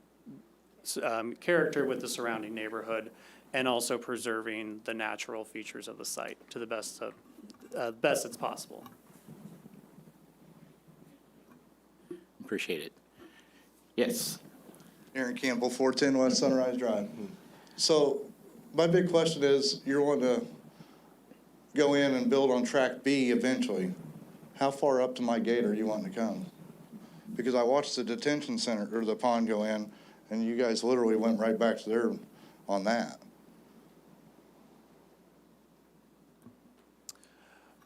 character with the surrounding neighborhood and also preserving the natural features of the site to the best it's possible. Appreciate it. Yes. Aaron Campbell, 410 West Sunrise Drive. So my big question is, you're wanting to go in and build on track B eventually. How far up to my gate are you wanting to come? Because I watched the detention center, or the pond go in, and you guys literally went right back to there on that.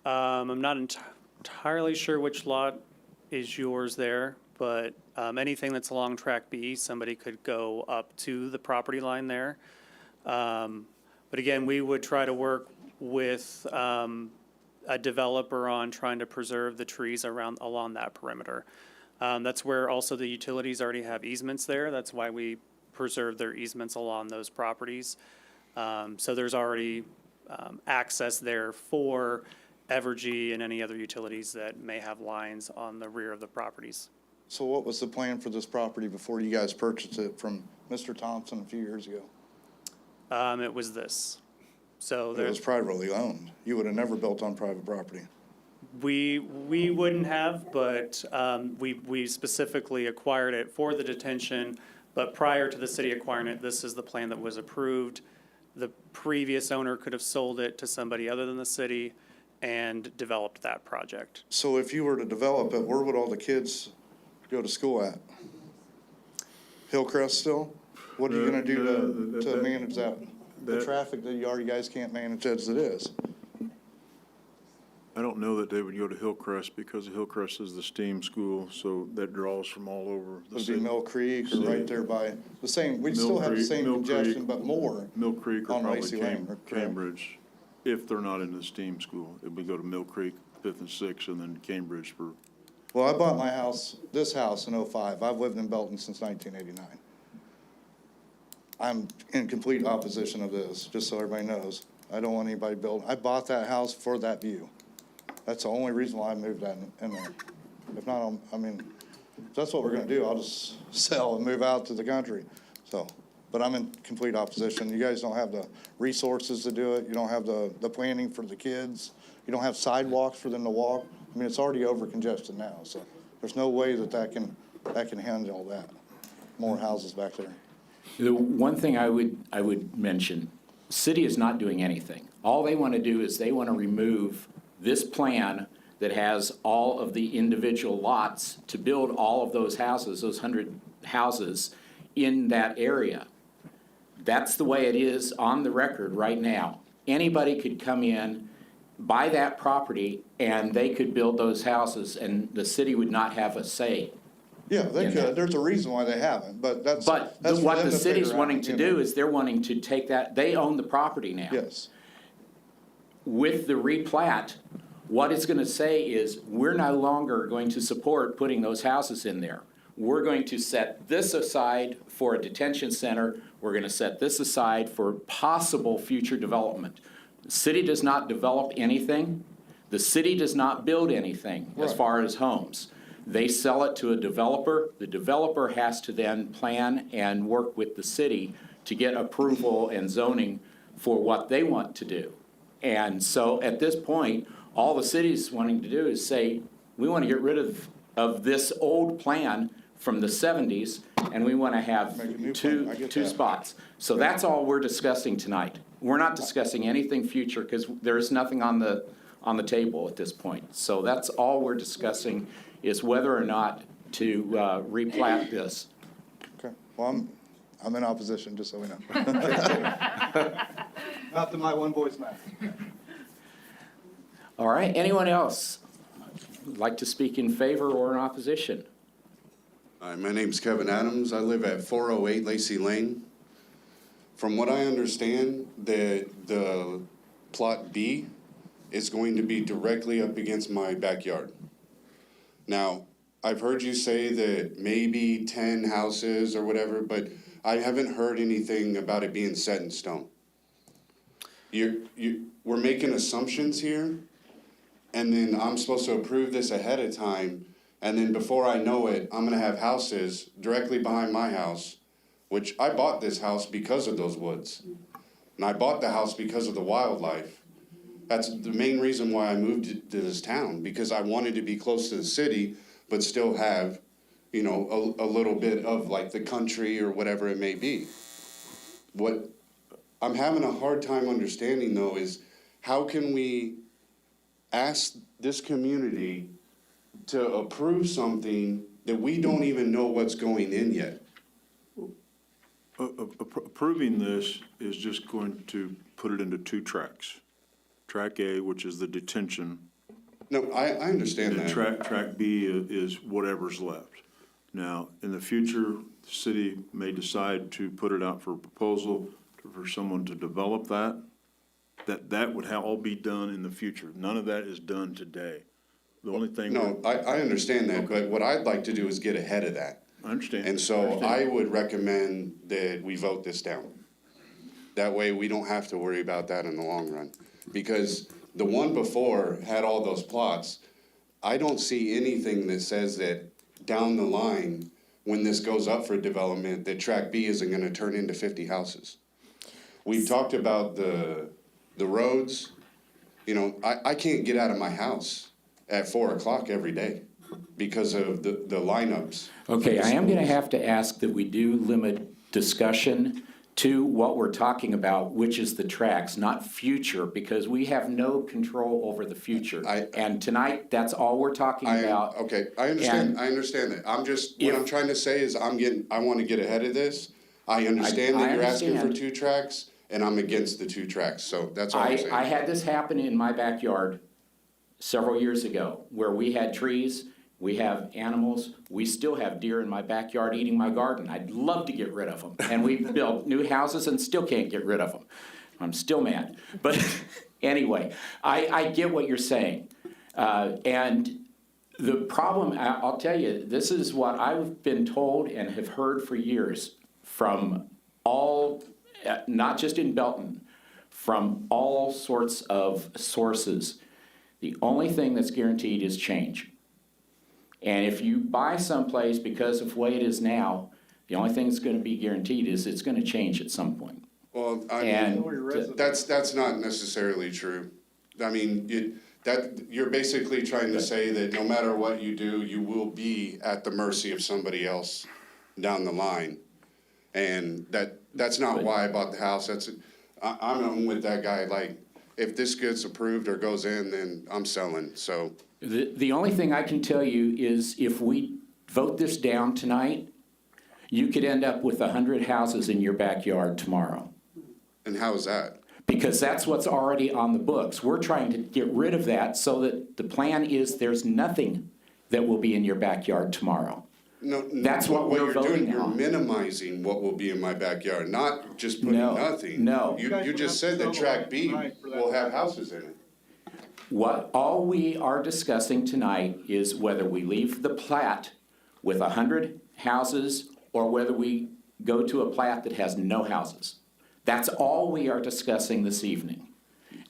I'm not entirely sure which lot is yours there, but anything that's along track B, somebody could go up to the property line there. But again, we would try to work with a developer on trying to preserve the trees along that perimeter. That's where also the utilities already have easements there. That's why we preserve their easements along those properties. So there's already access there for Evergy and any other utilities that may have lines on the rear of the properties. So what was the plan for this property before you guys purchased it from Mr. Thompson a few years ago? It was this. So It was privately owned. You would have never built on private property. we wouldn't have, but we specifically acquired it for the detention. But prior to the city acquiring it, this is the plan that was approved. The previous owner could have sold it to somebody other than the city and developed that project. So if you were to develop it, where would all the kids go to school at? Hillcrest still? What are you gonna do to manage that? The traffic that you guys can't manage as it is. I don't know that they would go to Hillcrest because Hillcrest is the STEAM school, so that draws from all over the Would city. be Mill Creek or right there by the same, we'd still have the same Mill congestion, Creek- but more. Mill Creek or on probably Lacey Lane, correct? Cambridge, if they're not in the STEAM school. It would go to Mill Creek, 5th and 6th, and then Cambridge for, Well, I bought my house, this house in '05. I've lived in Belton since 1989. I'm in complete opposition of this, just so everybody knows. I don't want anybody building. I bought that house for that view. That's the only reason why I moved that in there. If not, if that's what we're gonna do, I'll just sell and move out to the country. So, but I'm in complete opposition. You guys don't have the resources to do it. You don't have the planning for the kids. You don't have sidewalks for them to walk. It's already over congested now, so there's no way that can handle all that. More houses back there. The one thing I would mention, city is not doing anything. All they want to do is they want to remove this plan that has all of the individual lots to build all of those houses, those 100 houses in that area. That's the way it is on the record right now. Anybody could come in, buy that property, and they could build those houses, and the city would not have a say. Yeah, they in could. that. There's a reason why they haven't, but that's But for what them the to city's figure out, wanting to you know. do is they're wanting to take that, they own the property now. Yes. With the replat, what it's gonna say is, we're no longer going to support putting those houses in there. We're going to set this aside for a detention center. We're gonna set this aside for possible future development. The city does not develop anything. The city does not build anything as Right. far as homes. They sell it to a developer. The developer has to then plan and work with the city to get approval and zoning for what they want to do. And so at this point, all the city's wanting to do is say, we want to get rid of this old plan from the 70s, and we want to have Make a new two plan. I get two that. spots. So that's all we're discussing tonight. We're not discussing anything future because there's nothing on the table at this point. So that's all we're discussing is whether or not to replat this. Okay, well, I'm in opposition, just so we know. Not to my one voice matter. All right, anyone else like to speak in favor or in opposition? Hi, my name's Kevin Adams. I live at 408 Lacey Lane. From what I understand, the Plot B is going to be directly up against my backyard. Now, I've heard you say that maybe 10 houses or whatever, but I haven't heard anything about it being set in stone. We're making assumptions here, and then I'm supposed to approve this ahead of time, and then before I know it, I'm gonna have houses directly behind my house, which I bought this house because of those woods. And I bought the house because of the wildlife. That's the main reason why I moved to this town, because I wanted to be close to the city, but still have, you know, a little bit of like the country or whatever it may be. What I'm having a hard time understanding though is how can we ask this community to approve something that we don't even know what's going in yet? Approving this is just going to put it into two tracks. Track A, which is the detention. No, I understand And that. track B is whatever's left. Now, in the future, the city may decide to put it out for proposal for someone to develop that. That would all be done in the future. None of that is done today. The only thing. No, I understand that, but what I'd like to do is get ahead of that. I understand. And so I would recommend that we vote this down. That way we don't have to worry about that in the long run. Because the one before had all those plots. I don't see anything that says that down the line, when this goes up for development, that track B isn't gonna turn into 50 houses. We've talked about the roads. You know, I can't get out of my house at 4 o'clock every day because of the lineups. Okay, I am going to have to ask that we do limit discussion to what we're talking about, which is the tracks, not future, because we have no control over the future. And tonight, that's all we're talking about. Okay, I understand that. What I'm trying to say is I want to get ahead of this. I understand that you're asking for understand. 2 tracks, and I'm against the 2 tracks, so that's all I'm saying. I had this happen in my backyard several years ago, where we had trees, we have animals, we still have deer in my backyard eating my garden. I'd love to get rid of them. And we've built new houses and still can't get rid of them. I'm still mad. But anyway, I get what you're saying. And the problem, I'll tell you, this is what I've been told and have heard for years from all, not just in Belton, from all sorts of sources. The only thing that's guaranteed is change. And if you buy someplace because of the way it is now, the only thing that's going to be guaranteed is it's going to change at some point. Well, I mean, that's not necessarily true. I mean, you're basically trying to say that no matter what you do, you will be at the mercy of somebody else down the line. And that's not why I bought the house. I'm with that guy. Like, if this gets approved or goes in, then I'm selling, so. The only thing I can tell you is if we vote this down tonight, you could end up with 100 houses in your backyard tomorrow. And how is that? Because that's what's already on the books. We're trying to get rid of that so that the plan is there's nothing that will be in your backyard tomorrow. No, That's what we're you're voting doing. You're on. minimizing what will be in my backyard, not just putting No, nothing. no. You just said that track B will have houses in it. All we are discussing tonight is whether we leave the plat with 100 houses or whether we go to a plat that has no houses. That's all we are discussing this evening.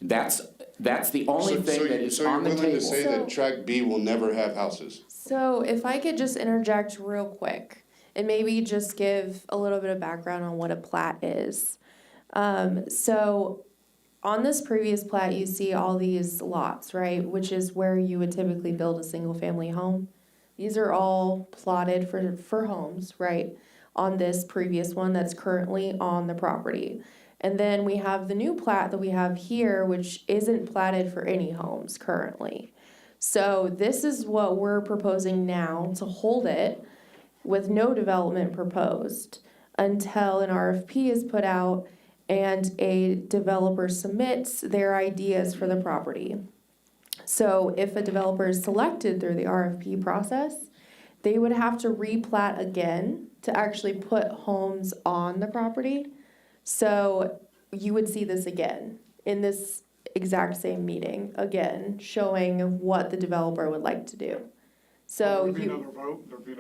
That's the only thing that is on the So you're willing to say table. that track B will never have houses? So if I could just interject real quick and maybe just give a little bit of background on what a plat is. So on this previous plat, you see all these lots, right? Which is where you would typically build a single-family home. These are all plotted for homes, right? On this previous one that's currently on the property. And then we have the new plat that we have here, which isn't platted for any homes currently. So this is what we're proposing now, to hold it with no development proposed until an RFP is put out and a developer submits their ideas for the property. So if a developer is selected through the RFP process, they would have to replat again to actually put homes on the property. So you would see this again in this exact same meeting, again, showing what the developer would like to do. So you,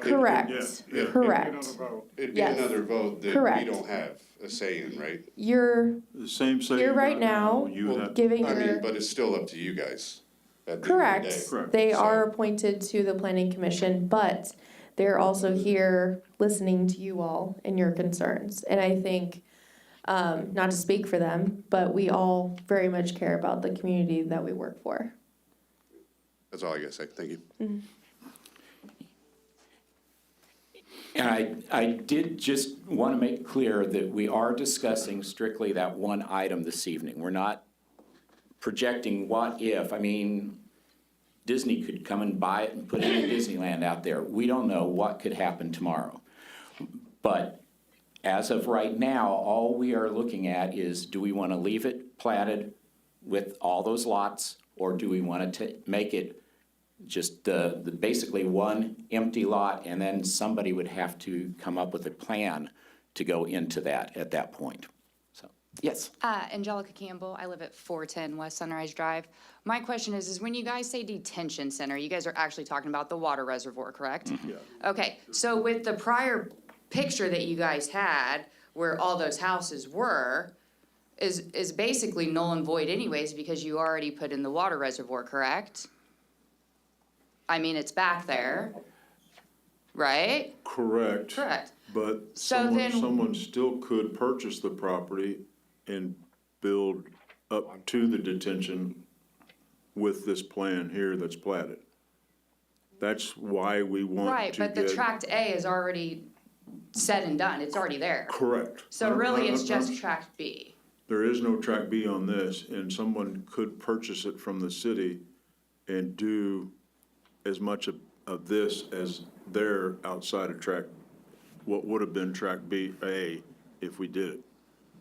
correct, Yeah. correct. It'd be Yes. another vote that we Correct. don't have a say in, right? You're The same say. here you right got now, You have, giving I mean, your, but it's still up to you guys at the end of the day. correct. Correct. They So- are appointed to the planning commission, but they're also here listening to you all and your concerns. And I think, not to speak for them, but we all very much care about the community that we work for. That's all I gotta say. Thank you. And I did just want to make clear that we are discussing strictly that one item this evening. We're not projecting what if. I mean, Disney could come and buy it and put it in Disneyland out there. We don't know what could happen tomorrow. But as of right now, all we are looking at is, do we want to leave it platted with all those lots, or do we want to make it just basically one empty lot, and then somebody would have to come up with a plan to go into that at that point? So, yes. Angelica Campbell, I live at 410 West Sunrise Drive. My question is when you guys say detention center, you guys are actually talking about the water reservoir, correct? yeah. Okay, so with the prior picture that you guys had, where all those houses were, is basically null and void anyways, because you already put in the water reservoir, correct? I mean, it's back there, right? Correct. Correct. But So then- someone still could purchase the property and build up to the detention with this plan here that's platted. That's why we want Right, to but the get. tract A is already said and done, it's already there. Correct. So really, it's just tract B. There is no track B on this, and someone could purchase it from the city and do as much of this as there outside of track, what would have been track B, A, if we did it.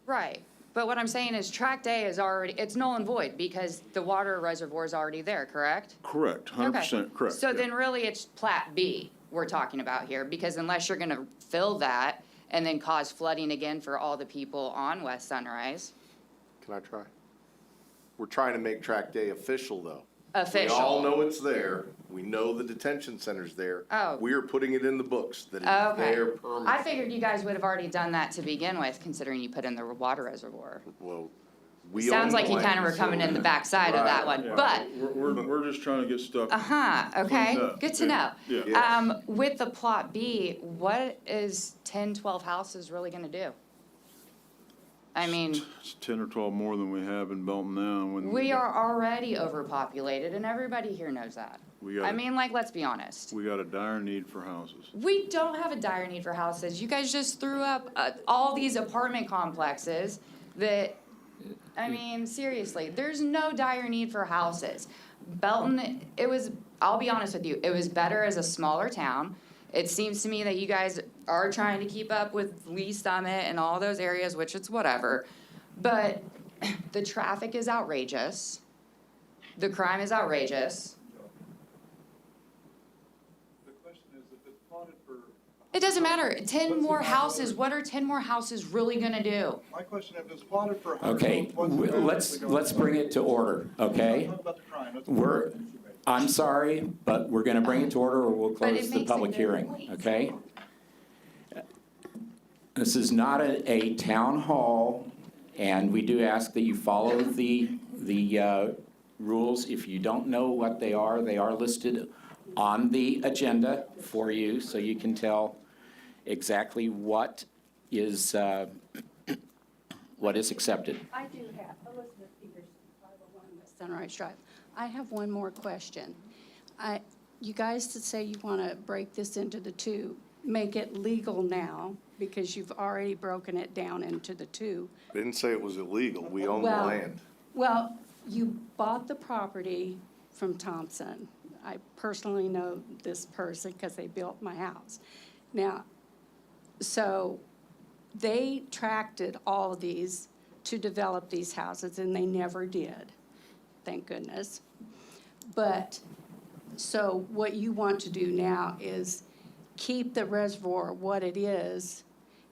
Right, but what I'm saying is tract A is already, it's null and void because the water reservoir is already there, correct? Correct, 100% correct. So yeah. then really it's plat B we're talking about here, because unless you're gonna fill that and then cause flooding again for all the people on West Sunrise. Can I try? We're trying to make track day official, though. Official. We all know it's there. We know the detention center's there. Oh. We are putting it in the books that it's Okay. there permanently. I figured you guys would have already done that to begin with, considering you put in the water reservoir. Well, we Sounds own like the you kind of land, were coming so- in the backside of that one, Yeah, but, We're just trying to get stuff. okay, cleaned up. good to know. Yeah. Yeah. With the plot B, what is 10, 12 houses really gonna do? I mean, It's 10 or 12 more than we have in Belton now. When we are already overpopulated, and everybody here knows that. We got I it. mean, like, let's be honest. We got a dire need for houses. We don't have a dire need for houses. You guys just threw up all these apartment complexes that, I mean, seriously, there's no dire need for houses. Belton, I'll be honest with you, it was better as a smaller town. It seems to me that you guys are trying to keep up with Lee Summit and all those areas, which it's whatever. But the traffic is outrageous. The crime is outrageous. It doesn't matter. 10 more houses, what are 10 more houses really gonna do? My question, if it's plotted for. Okay, let's bring it to order, okay? I'm sorry, but we're gonna bring it to order or we'll But it close the makes it public very hearing, late. okay? This is not a town hall, and we do ask that you follow the rules. If you don't know what they are listed on the agenda for you, so you can tell exactly what is accepted. I do have, Elizabeth Peterson, 501 West Sunrise Drive. I have one more question. You guys say you want to break this into the two, make it legal now, because you've already broken it down into the two. I didn't say it was illegal. We own the Well- land. Well, you bought the property from Thompson. I personally know this person because they built my house. Now, so they tracted all of these to develop these houses, and they never did, thank goodness. But, so what you want to do now is keep the reservoir what it is,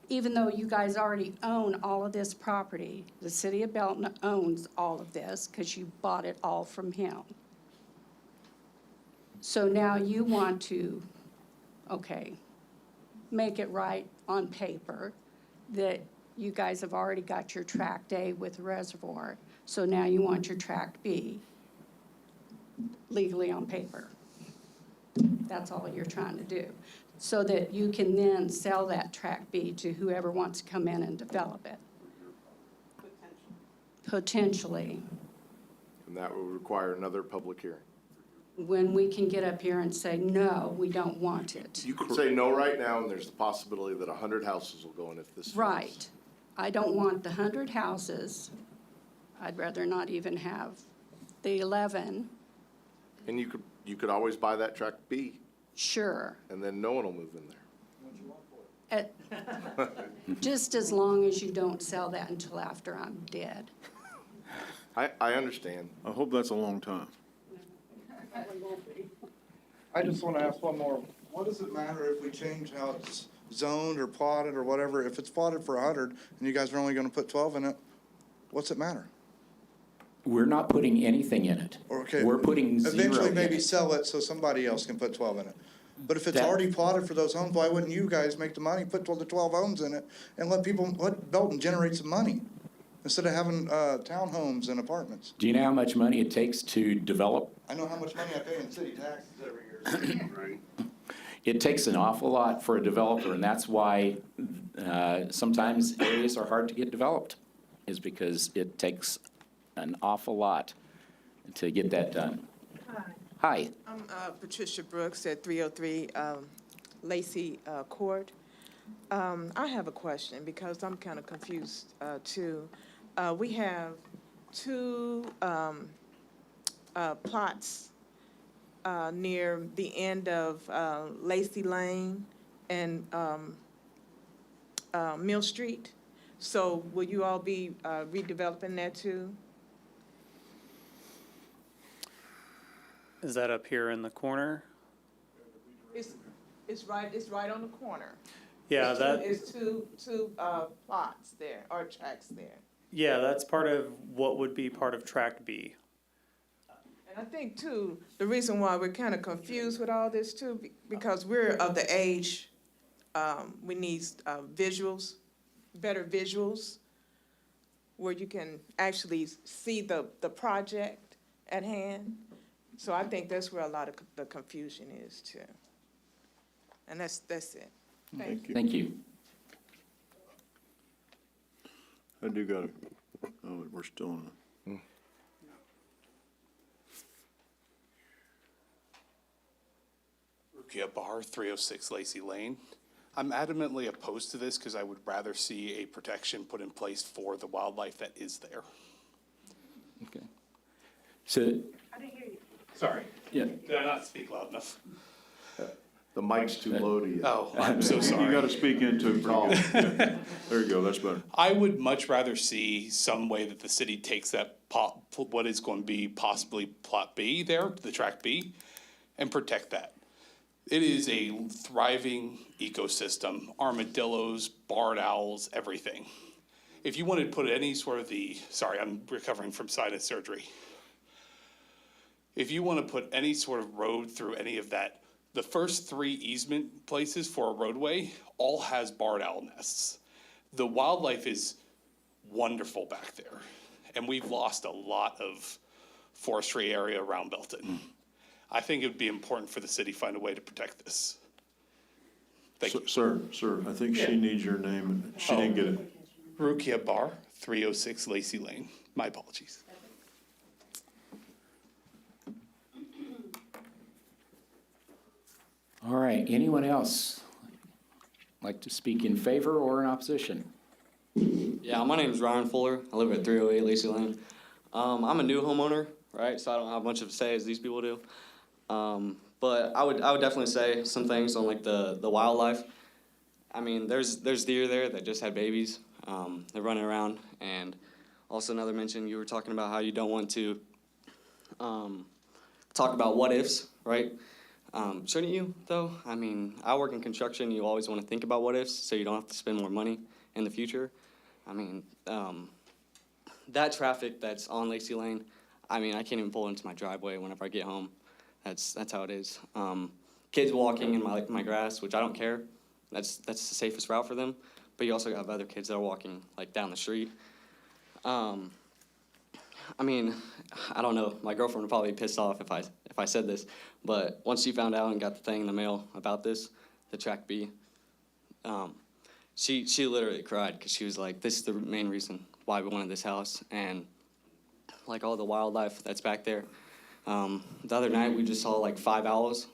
even though you guys already own all of this property. The city of Belton owns all of this because you bought it all from him. So now you want to, okay, make it right on paper that you guys have already got your tract A with the reservoir. So now you want your tract B legally on paper. That's all you're trying to do. So that you can then sell that tract B to whoever wants to come in and develop it. Potentially. And that will require another public hearing. When we can get up here and say, no, we don't want it. You could say no right now, and there's the possibility that 100 houses will go in if this fails. Right. I don't want the 100 houses. I'd rather not even have the 11. And you could always buy that tract B, Sure. and then no one will move in there. Just as long as you don't sell that until after I'm dead. I understand. I hope that's a long time. I just want to ask one more. What does it matter if we change how it's zoned or plotted or whatever? If it's plotted for 100 and you guys are only going to put 12 in it, what's it matter? We're not putting anything in it. Okay. We're putting zero Eventually in maybe it. sell it so somebody else can put 12 in it. But if it's That- already plotted for those homes, why wouldn't you guys make the money, put the 12 homes in it and let Belton generate some money instead of having townhomes and apartments? Do you know how much money it takes to develop? I know how much money I pay in city taxes every year. Right. It takes an awful lot for a developer, and that's why sometimes areas are hard to get developed, is because it takes an awful lot to get that done. Hi. I'm Patricia Brooks at 303 Lacey Court. I have a question because I'm kind of confused too. We have two plots near the end of Lacey Lane and Mill Street. So will you all be redeveloping that too? Is that up here in the corner? It's right on the corner. Yeah, It's two plots there, or tracks there. yeah, that's part of what would be part of tract B. And I think too, the reason why we're kind of confused with all this too, because we're of the age, we need visuals, better visuals, where you can actually see the project at hand. So I think that's where a lot of the confusion is too. And that's it. Thank you. Thank you. I do got oh, we're still on. Rukia Bar, 306 Lacey Lane. I'm adamantly opposed to this because I would rather see a protection put in place for the wildlife that is there. Okay. So, I didn't hear you. Sorry. yeah, Did I not speak loud enough? The mic's too low to you. Oh, I'm so sorry. You got to speak into it pretty good. Yeah. There you go, that's better. I would much rather see some way that the city takes that what is going to be possibly plot B there, the tract B, and protect that. It is a thriving ecosystem, armadillos, barred owls, everything. If you wanted to put any sort of sorry, I'm recovering from sinus surgery. If you want to put any sort of road through any of that, the first 3 easement places for a roadway all has barred owl nests. The wildlife is wonderful back there, and we've lost a lot of forestry area around Belton. I think it would be important for the city to find a way to protect this. Thank you. Sir, I think she needs your name. She didn't get it. Rukia Bar, 306 Lacey Lane. My apologies. all right. Anyone else like to speak in favor or in opposition? Yeah, my name is Ryan Fuller. I live at 308 Lacey Lane. I'm a new homeowner, right? So I don't have much of a say as these people do. But I would definitely say some things on like the wildlife. I mean, there's deer there that just had babies. They're running around. And also another mention, you were talking about how you don't want to talk about what ifs, right? Shouldn't you, though? I mean, I work in construction. You always want to think about what ifs so you don't have to spend more money in the future. I mean, that traffic that's on Lacey Lane, I mean, I can't even pull into my driveway whenever I get home. That's how it is. Kids walking in my grass, which I don't care. That's the safest route for them. But you also have other kids that are walking like down the street. I mean, I don't know. My girlfriend would probably be pissed off if I said this, but once she found out and got the thing in the mail about this, the track B, she literally cried because she was like, "This is the main reason why we wanted this house," and like all the wildlife that's back there. The other night we just saw like 5 owls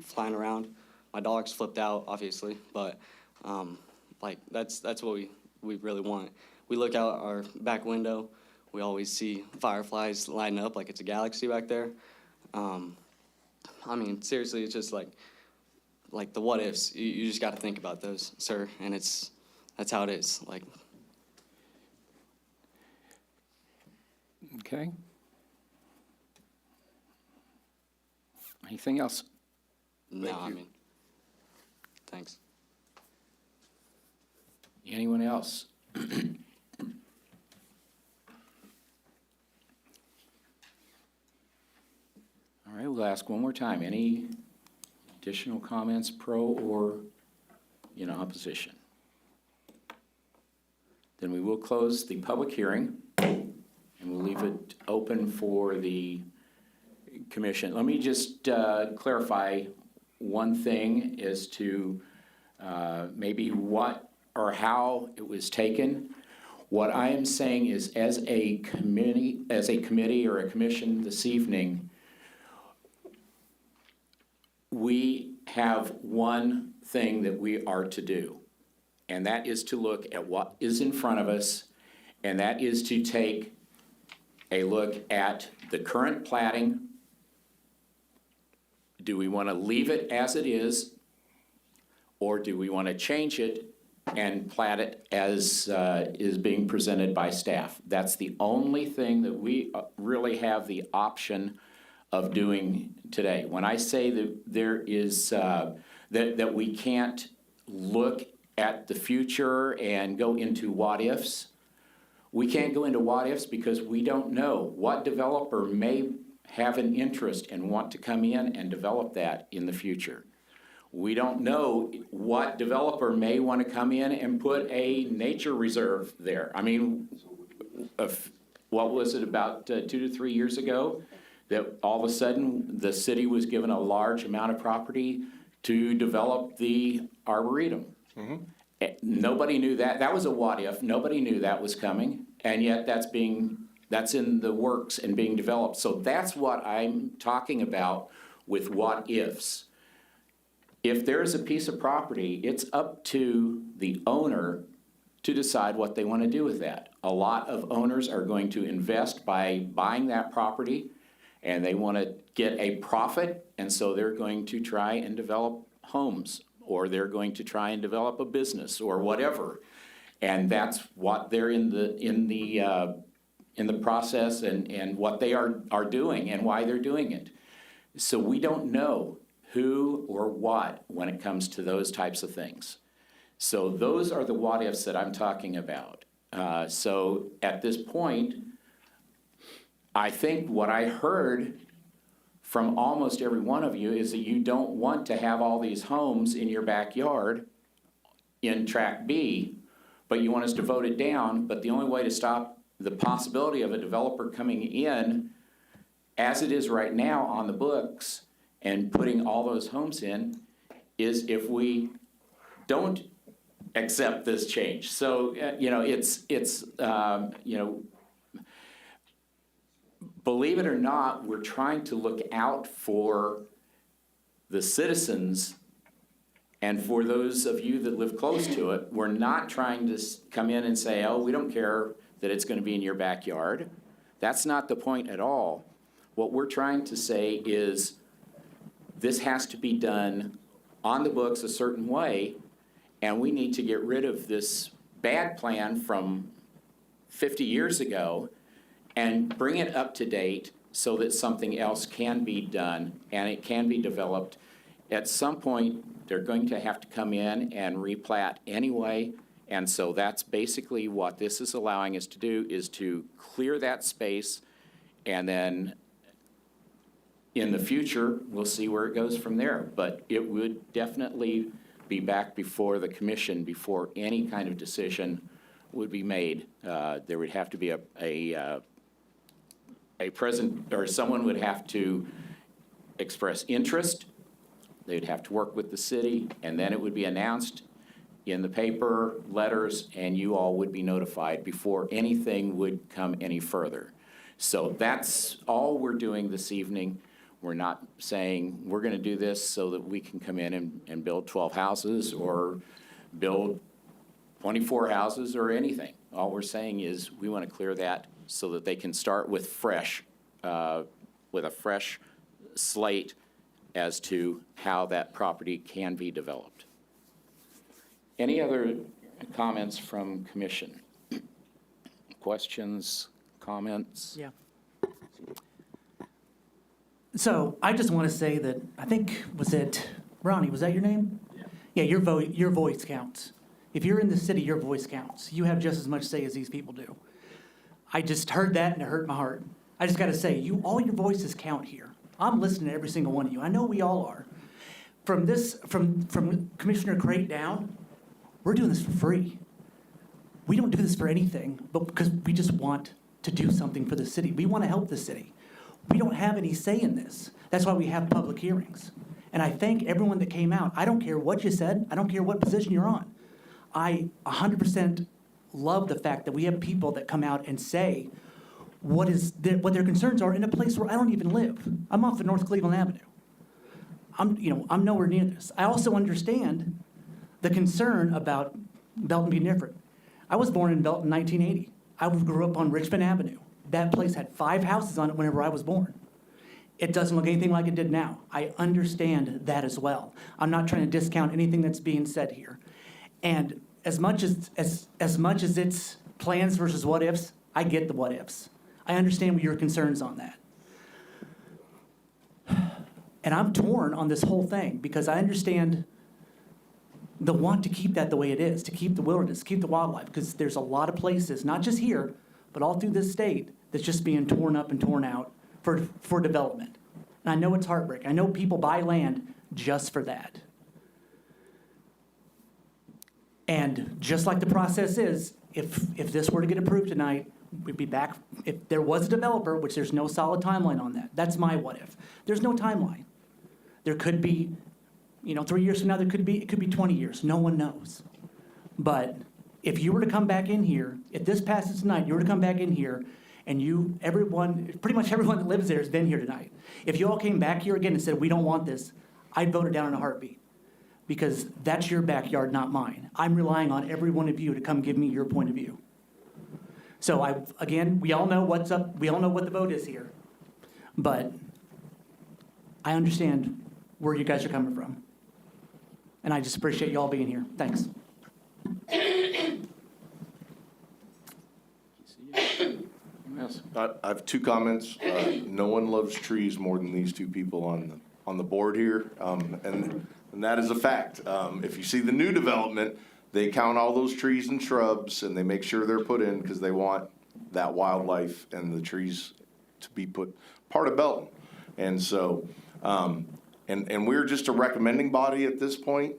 flying around. My dogs flipped out, obviously, but like that's what we really want. We look out our back window. We always see fireflies lighting up like it's a galaxy back there. I mean, seriously, it's just like the what ifs. You just got to think about those, sir, and that's how it is. Like. Okay. Anything else? No, I mean, thanks. Anyone else? All right, we'll ask one more time. Any additional comments, pro or in opposition? Then we will close the public hearing, and we'll leave it open for the commission. Let me just clarify one thing as to maybe what or how it was taken. What I am saying is, as a committee or a commission this evening, we have one thing that we are to do, and that is to look at what is in front of us, and that is to take a look at the current platting. Do we want to leave it as it is, or do we want to change it and plat it as is being presented by staff? That's the only thing that we really have the option of doing today. When I say that there is, that we can't look at the future and go into what ifs, we can't go into what ifs because we don't know what developer may have an interest and want to come in and develop that in the future. We don't know what developer may want to come in and put a nature reserve there. I mean, what was it, about 2 to 3 years ago, that all of a sudden the city was given a large amount of property to develop the Arboretum. Nobody knew that. That was a what if. Nobody knew that was coming, and yet that's in the works and being developed. So that's what I'm talking about with what ifs. If there's a piece of property, it's up to the owner to decide what they want to do with that. A lot of owners are going to invest by buying that property, and they want to get a profit, and so they're going to try and develop homes, or they're going to try and develop a business or whatever. And that's what they're in the process and what they are doing and why they're doing it. So we don't know who or what when it comes to those types of things. So those are the what ifs that I'm talking about. So at this point, I think what I heard from almost every one of you is that you don't want to have all these homes in your backyard in Track B, but you want us to vote it down. But the only way to stop the possibility of a developer coming in, as it is right now on the books, and putting all those homes in, is if we don't accept this change. So, believe it or not, we're trying to look out for the citizens and for those of you that live close to it. We're not trying to come in and say, oh, we don't care that it's going to be in your backyard. That's not the point at all. What we're trying to say is this has to be done on the books a certain way, and we need to get rid of this bad plan from 50 years ago and bring it up to date so that something else can be done and it can be developed At some point, they're going to have to come in and replat anyway, and so that's basically what this is allowing us to do, is to clear that space, and then in the future, we'll see where it goes from there. But it would definitely be back before the commission before any kind of decision would be made. There would have to be a present, or someone would have to express interest. They'd have to work with the city, and then it would be announced in the paper, letters, and you all would be notified before anything would come any further. So that's all we're doing this evening. We're not saying we're going to do this so that we can come in and build 12 houses or build 24 houses or anything. All we're saying is we want to clear that so that they can start with a fresh slate as to how that property can be developed. Any other comments from commission? Questions, comments? Yeah. So I just want to say that, I think, was it, Ronnie, was that your name? Yeah, your voice counts. If you're in the city, your voice counts. You have just as much say as these people do. I just heard that and it hurt my heart. I just got to say, all your voices count here. I'm listening to every single one of you. I know we all are. From Commissioner Crate down, we're doing this for free. We don't do this for anything, but because we just want to do something for the city. We want to help the city. We don't have any say in this. That's why we have public hearings. And I thank everyone that came out. I don't care what you said. I don't care what position you're on. I 100% love the fact that we have people that come out and say what their concerns are in a place where I don't even live. I'm off of North Cleveland Avenue. I'm nowhere near this. I also understand the concern about Belton being different. I was born in Belton in 1980. I grew up on Richmond Avenue. That place had 5 houses on it whenever I was born. It doesn't look anything like it did now. I understand that as well. I'm not trying to discount anything that's being said here. And as much as it's plans versus what ifs, I get the what ifs. I understand what your concerns on that. And I'm torn on this whole thing because I understand the want to keep that the way it is, to keep the wilderness, keep the wildlife, because there's a lot of places, not just here, but all through this state, that's just being torn up and torn out for development. And I know it's heartbreaking. I know people buy land just for that. And just like the process is, if this were to get approved tonight, we'd be back. If there was a developer, which there's no solid timeline on that, that's my what if. There's no timeline. There could be, 3 years from now, it could be 20 years. No one knows. But if you were to come back in here, if this passes tonight, you were to come back in here, and pretty much everyone that lives there has been here tonight. If you all came back here again and said, we don't want this, I'd vote it down in a heartbeat. Because that's your backyard, not mine. I'm relying on every one of you to come give me your point of view. So we all know what's up. We all know what the vote is here. But I understand where you guys are coming from. And I just appreciate you all being here. Thanks. I have 2 comments. No one loves trees more than these 2 people on the board here, and that is a fact. If you see the new development, they count all those trees and shrubs, and they make sure they're put in because they want that wildlife and the trees to be put part of Belton. And so, and we're just a recommending body at this point.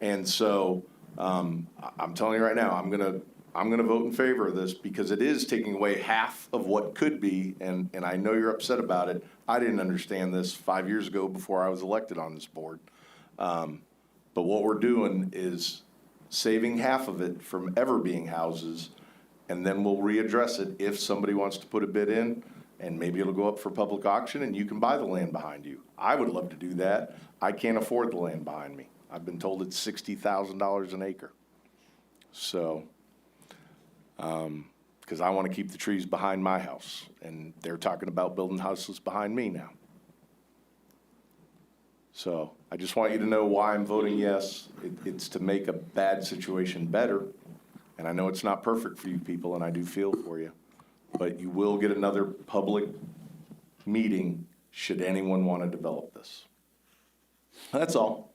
And so, I'm telling you right now, I'm gonna vote in favor of this because it is taking away half of what could be, and I know you're upset about it. I didn't understand this 5 years ago before I was elected on this board. But what we're doing is saving half of it from ever being houses, and then we'll readdress it if somebody wants to put a bid in, and maybe it'll go up for public auction and you can buy the land behind you. I would love to do that. I can't afford the land behind me. I've been told it's $60,000 an acre. So, because I want to keep the trees behind my house, and they're talking about building houses behind me now. So I just want you to know why I'm voting yes. It's to make a bad situation better, and I know it's not perfect for you people, and I do feel for you, but you will get another public meeting should anyone want to develop this. That's all.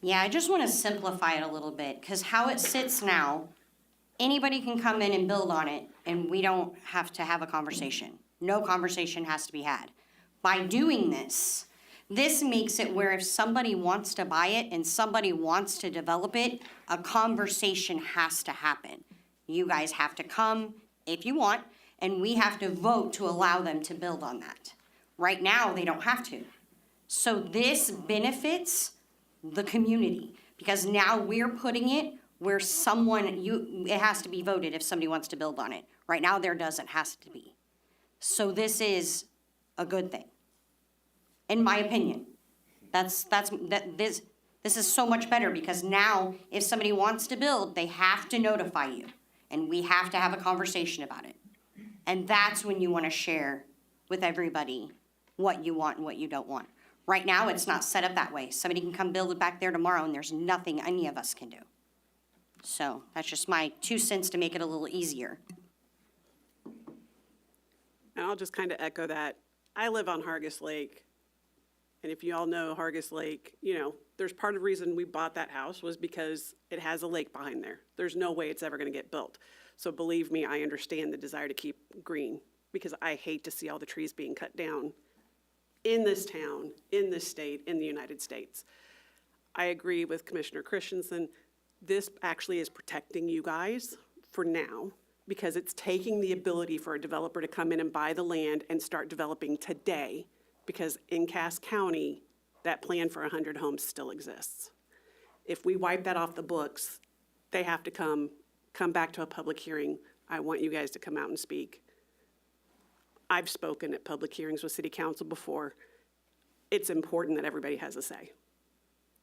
Yeah, I just want to simplify it a little bit, because how it sits now, anybody can come in and build on it, and we don't have to have a conversation. No conversation has to be had. By doing this, this makes it where if somebody wants to buy it and somebody wants to develop it, a conversation has to happen. You guys have to come if you want, and we have to vote to allow them to build on that. Right now, they don't have to. So this benefits the community, because now we're putting it where it has to be voted if somebody wants to build on it. Right now, there doesn't, has to be. So this is a good thing, in my opinion. This is so much better, because now if somebody wants to build, they have to notify you, and we have to have a conversation about it. And that's when you want to share with everybody what you want and what you don't want. Right now, it's not set up that way. Somebody can come build it back there tomorrow, and there's nothing any of us can do. So that's just my 2 cents to make it a little easier. And I'll just kind of echo that. I live on Hargis Lake. And if you all know Hargis Lake, there's part of the reason we bought that house was because it has a lake behind there. There's no way it's ever going to get built. So believe me, I understand the desire to keep green, because I hate to see all the trees being cut down in this town, in this state, in the United States. I agree with Commissioner Christensen. This actually is protecting you guys for now, because it's taking the ability for a developer to come in and buy the land and start developing today, because in Cass County, that plan for 100 homes still exists. If we wipe that off the books, they have to come back to a public hearing. I want you guys to come out and speak. I've spoken at public hearings with city council before. It's important that everybody has a say.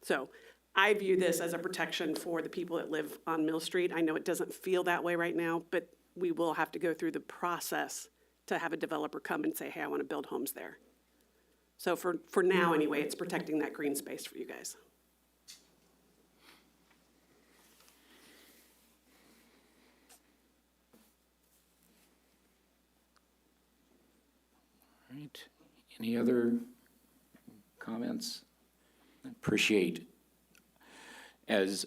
So I view this as a protection for the people that live on Mill Street. I know it doesn't feel that way right now, but we will have to go through the process to have a developer come and say, hey, I want to build homes there. So for now, anyway, it's protecting that green space for you guys. All right. Any other comments? Appreciate, as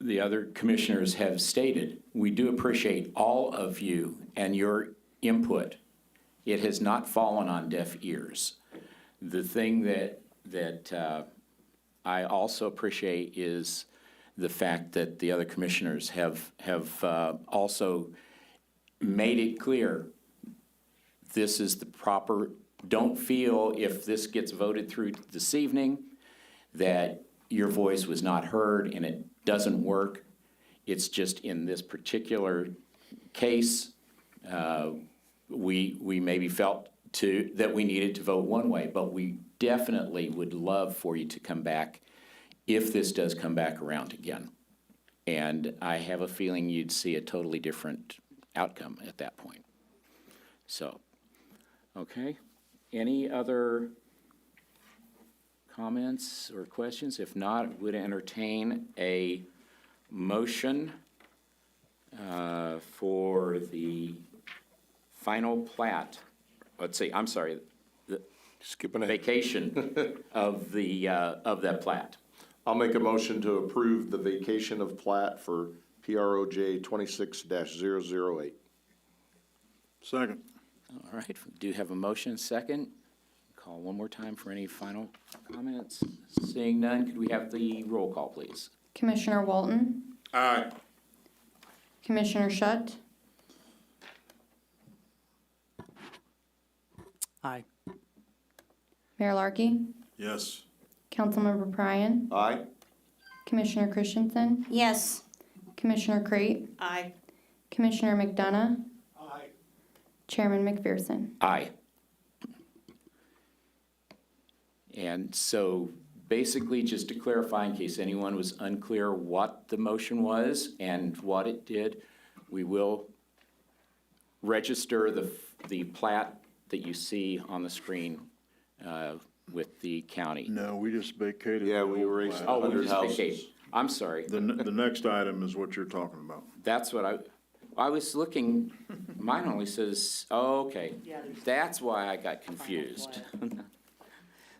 the other commissioners have stated, we do appreciate all of you and your input. It has not fallen on deaf ears. The thing that I also appreciate is the fact that the other commissioners have also made it clear this is the proper, don't feel if this gets voted through this evening that your voice was not heard and it doesn't work. It's just in this particular case, we maybe felt that we needed to vote one way, but we definitely would love for you to come back if this does come back around again. And I have a feeling you'd see a totally different outcome at that point. So, okay. Any other comments or questions? If not, would entertain a motion for the final plat. Let's see, I'm sorry, the Skipping ahead. vacation of that plat. I'll make a motion to approve the vacation of plat for PROJ 26-008. Second. All right, we do have a motion, second. Call one more time for any final comments. Seeing none, could we have the roll call, please? Commissioner Walton? Aye. Commissioner Shutt? Aye. Mayor Larkey? Yes. Councilmember Pryan? Aye. Commissioner Christensen? Yes. Commissioner Crate? Aye. Commissioner McDonough? Aye. Chairman McPherson? Aye. And so basically, just to clarify, in case anyone was unclear what the motion was and what it did, we will register the plat that you see on the screen with the county. No, we just vacated. Yeah, the we old erased plat. Oh, we 100 just houses. vacated. I'm sorry. The next item is what you're talking about. That's what I was looking Mine only says, oh, okay, that's why I got confused.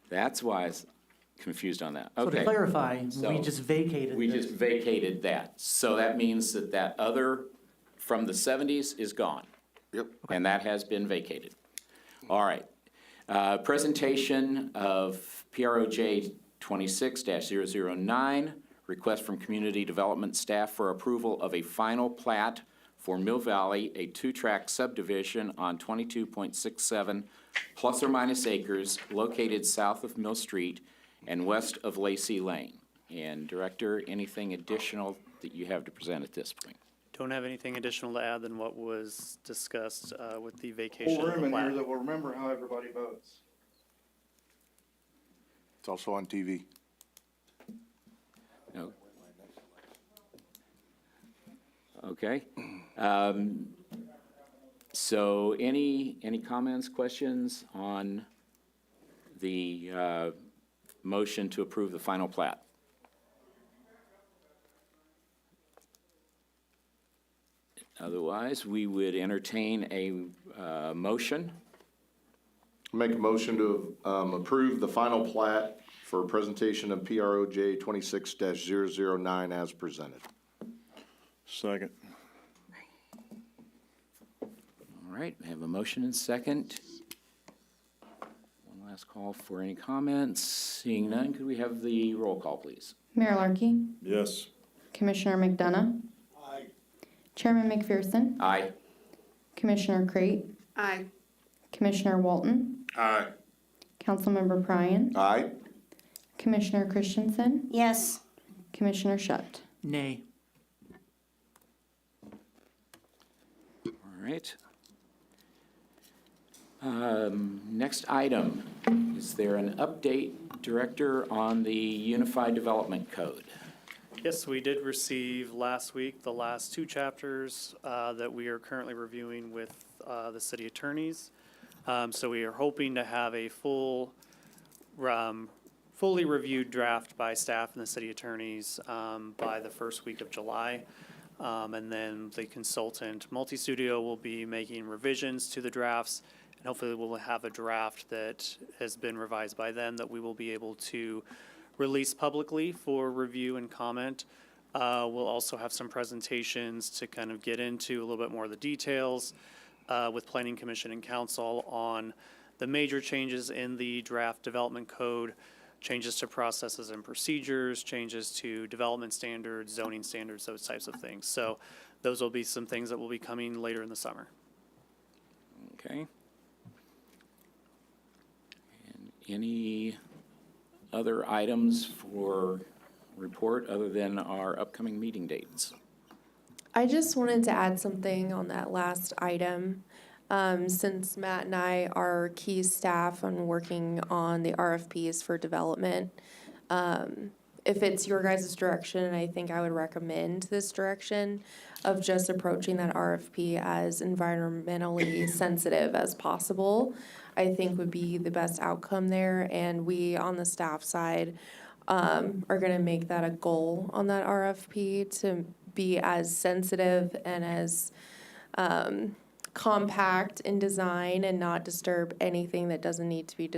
That's why I was confused on that, So okay. to clarify, we So, just vacated We this. just vacated that, so that means that that other from the 70s is gone. Yep. And that has been vacated. All right. Presentation of PROJ 26-009, request from community development staff for approval of a final plat for Mill Valley, a two-tract subdivision on 22.67 plus or minus acres located south of Mill Street and west of Lacey Lane. And Director, anything additional that you have to present at this point? Don't have anything additional to add than what was discussed with the vacation Whole of room the in here plat. that will remember how everybody votes. It's also on TV. No. Okay. So any comments, questions on the motion to approve the final plat? Otherwise, we would entertain a motion. Make a motion to approve the final plat for presentation of PROJ 26-009 as presented. Second. All right, we have a motion and second. One last call for any comments. Seeing none, could we have the roll call, please? Mayor Larkey, Yes. Commissioner McDonough, Aye. Chairman McPherson, Aye. Commissioner Crate, Aye. Commissioner Walton, Aye. Councilmember Pryan, Aye. Commissioner Christensen, Yes. Commissioner Shutt. Nay. All right. Next item, is there an update, Director, on the Unified Development Code? Yes, we did receive last week the last two chapters that we are currently reviewing with the city attorneys. So we are hoping to have a fully reviewed draft by staff and the city attorneys by the first week of July. And then the consultant, Multi-Studio, will be making revisions to the drafts. And hopefully we'll have a draft that has been revised by then that we will be able to release publicly for review and comment. We'll also have some presentations to kind of get into a little bit more of the details with Planning Commission and Council on the major changes in the draft development code, changes to processes and procedures, changes to development standards, zoning standards, those types of things. So those will be some things that will be coming later in the summer. Okay. And any other items for report other than our upcoming meeting dates? I just wanted to add something on that last item. Since Matt and I are key staff on working on the RFPs for development, if it's your guys' direction, I think I would recommend this direction of just approaching that RFP as environmentally sensitive as possible. I think would be the best outcome there, and we on the staff side are gonna make that a goal on that RFP to be as sensitive and as compact in design and not disturb anything that doesn't need to be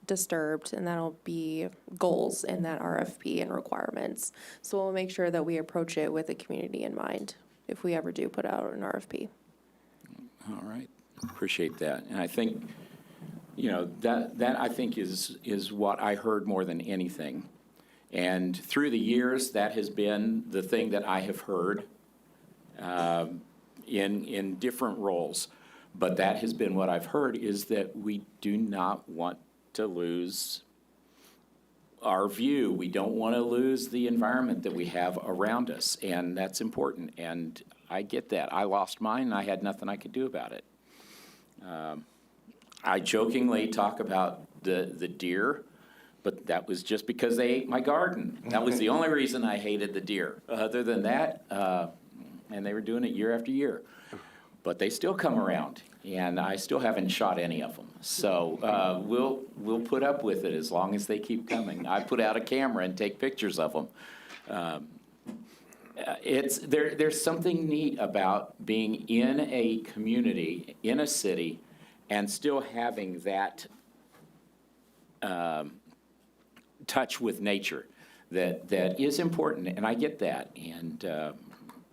disturbed, and that'll be goals in that RFP and requirements. So we'll make sure that we approach it with the community in mind if we ever do put out an RFP. All right, appreciate that. And I think, you know, that I think is what I heard more than anything. And through the years, that has been the thing that I have heard in different roles. But that has been what I've heard, is that we do not want to lose our view. We don't want to lose the environment that we have around us, and that's important. And I get that. I lost mine, and I had nothing I could do about it. I jokingly talk about the deer, but that was just because they ate my garden. That was the only reason I hated the deer. Other than that, and they were doing it year after year. But they still come around, and I still haven't shot any of them. So we'll put up with it as long as they keep coming. I put out a camera and take pictures of them. there's something neat about being in a community, in a city, and still having that touch with nature that is important, and I get that, and,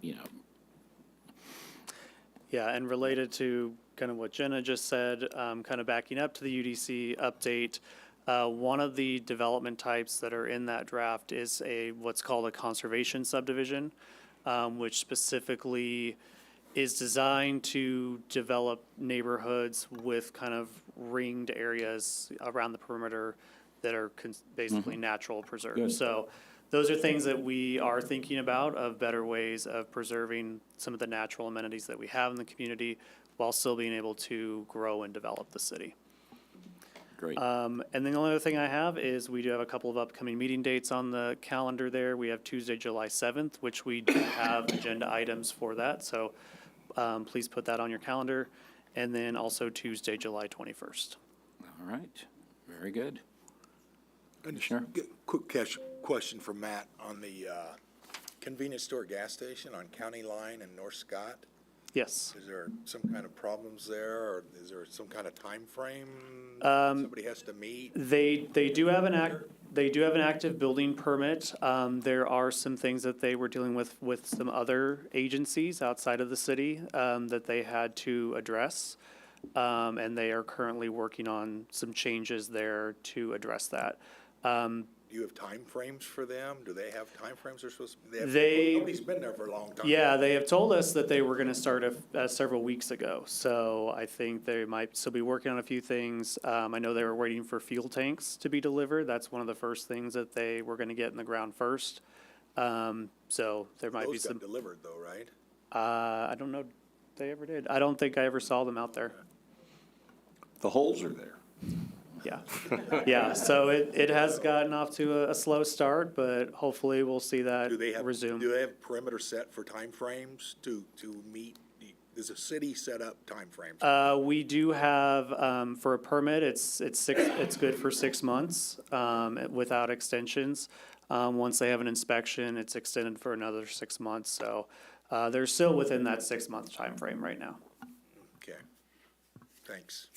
you know. Yeah, and related to kind of what Jenna just said, kind of backing up to the UDC update, one of the development types that are in that draft is what's called a conservation subdivision, which specifically is designed to develop neighborhoods with kind of ringed areas around the perimeter that are basically natural preserves. Good. So those are things that we are thinking about, of better ways of preserving some of the natural amenities that we have in the community while still being able to grow and develop the city. Great. And then the only other thing I have is we do have a couple of upcoming meeting dates on the calendar there. We have Tuesday, July 7th, which we do have agenda items for that. So please put that on your calendar. And then also Tuesday, July 21st. All right, very good. Commissioner? Quick question for Matt on the convenience store gas station on County Line and North Scott. Yes. Is there some kind of problems there, or is there some kind of time frame somebody has to meet? They do have an active building permit. There are some things that they were dealing with some other agencies outside of the city that they had to address. And they are currently working on some changes there to address that. Do you have time frames for them? Do they have time frames they're supposed to? Nobody's been there for a long time. Yeah, they have told us that they were gonna start several weeks ago, so I think they might still be working on a few things. I know they were waiting for fuel tanks to be delivered. That's one of the first things that they were gonna get in the ground first. So there might be Those some. got delivered though, right? I don't know if they ever did. I don't think I ever saw them out there. The holes are there. Yeah, yeah, so it has gotten off to a slow start, but hopefully we'll see that resume. Do they have perimeter set for time frames to meet? Does a city set up time frames? We do have, for a permit, it's good for 6 months, without extensions. Once they have an inspection, it's extended for another 6 months, so, they're still within that 6-month time frame right now. Okay, thanks.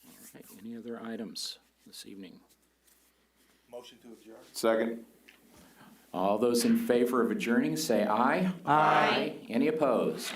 All right, any other items this evening? Motion to adjourn. Second. All those in favor of adjourning, say aye. Aye. Any opposed?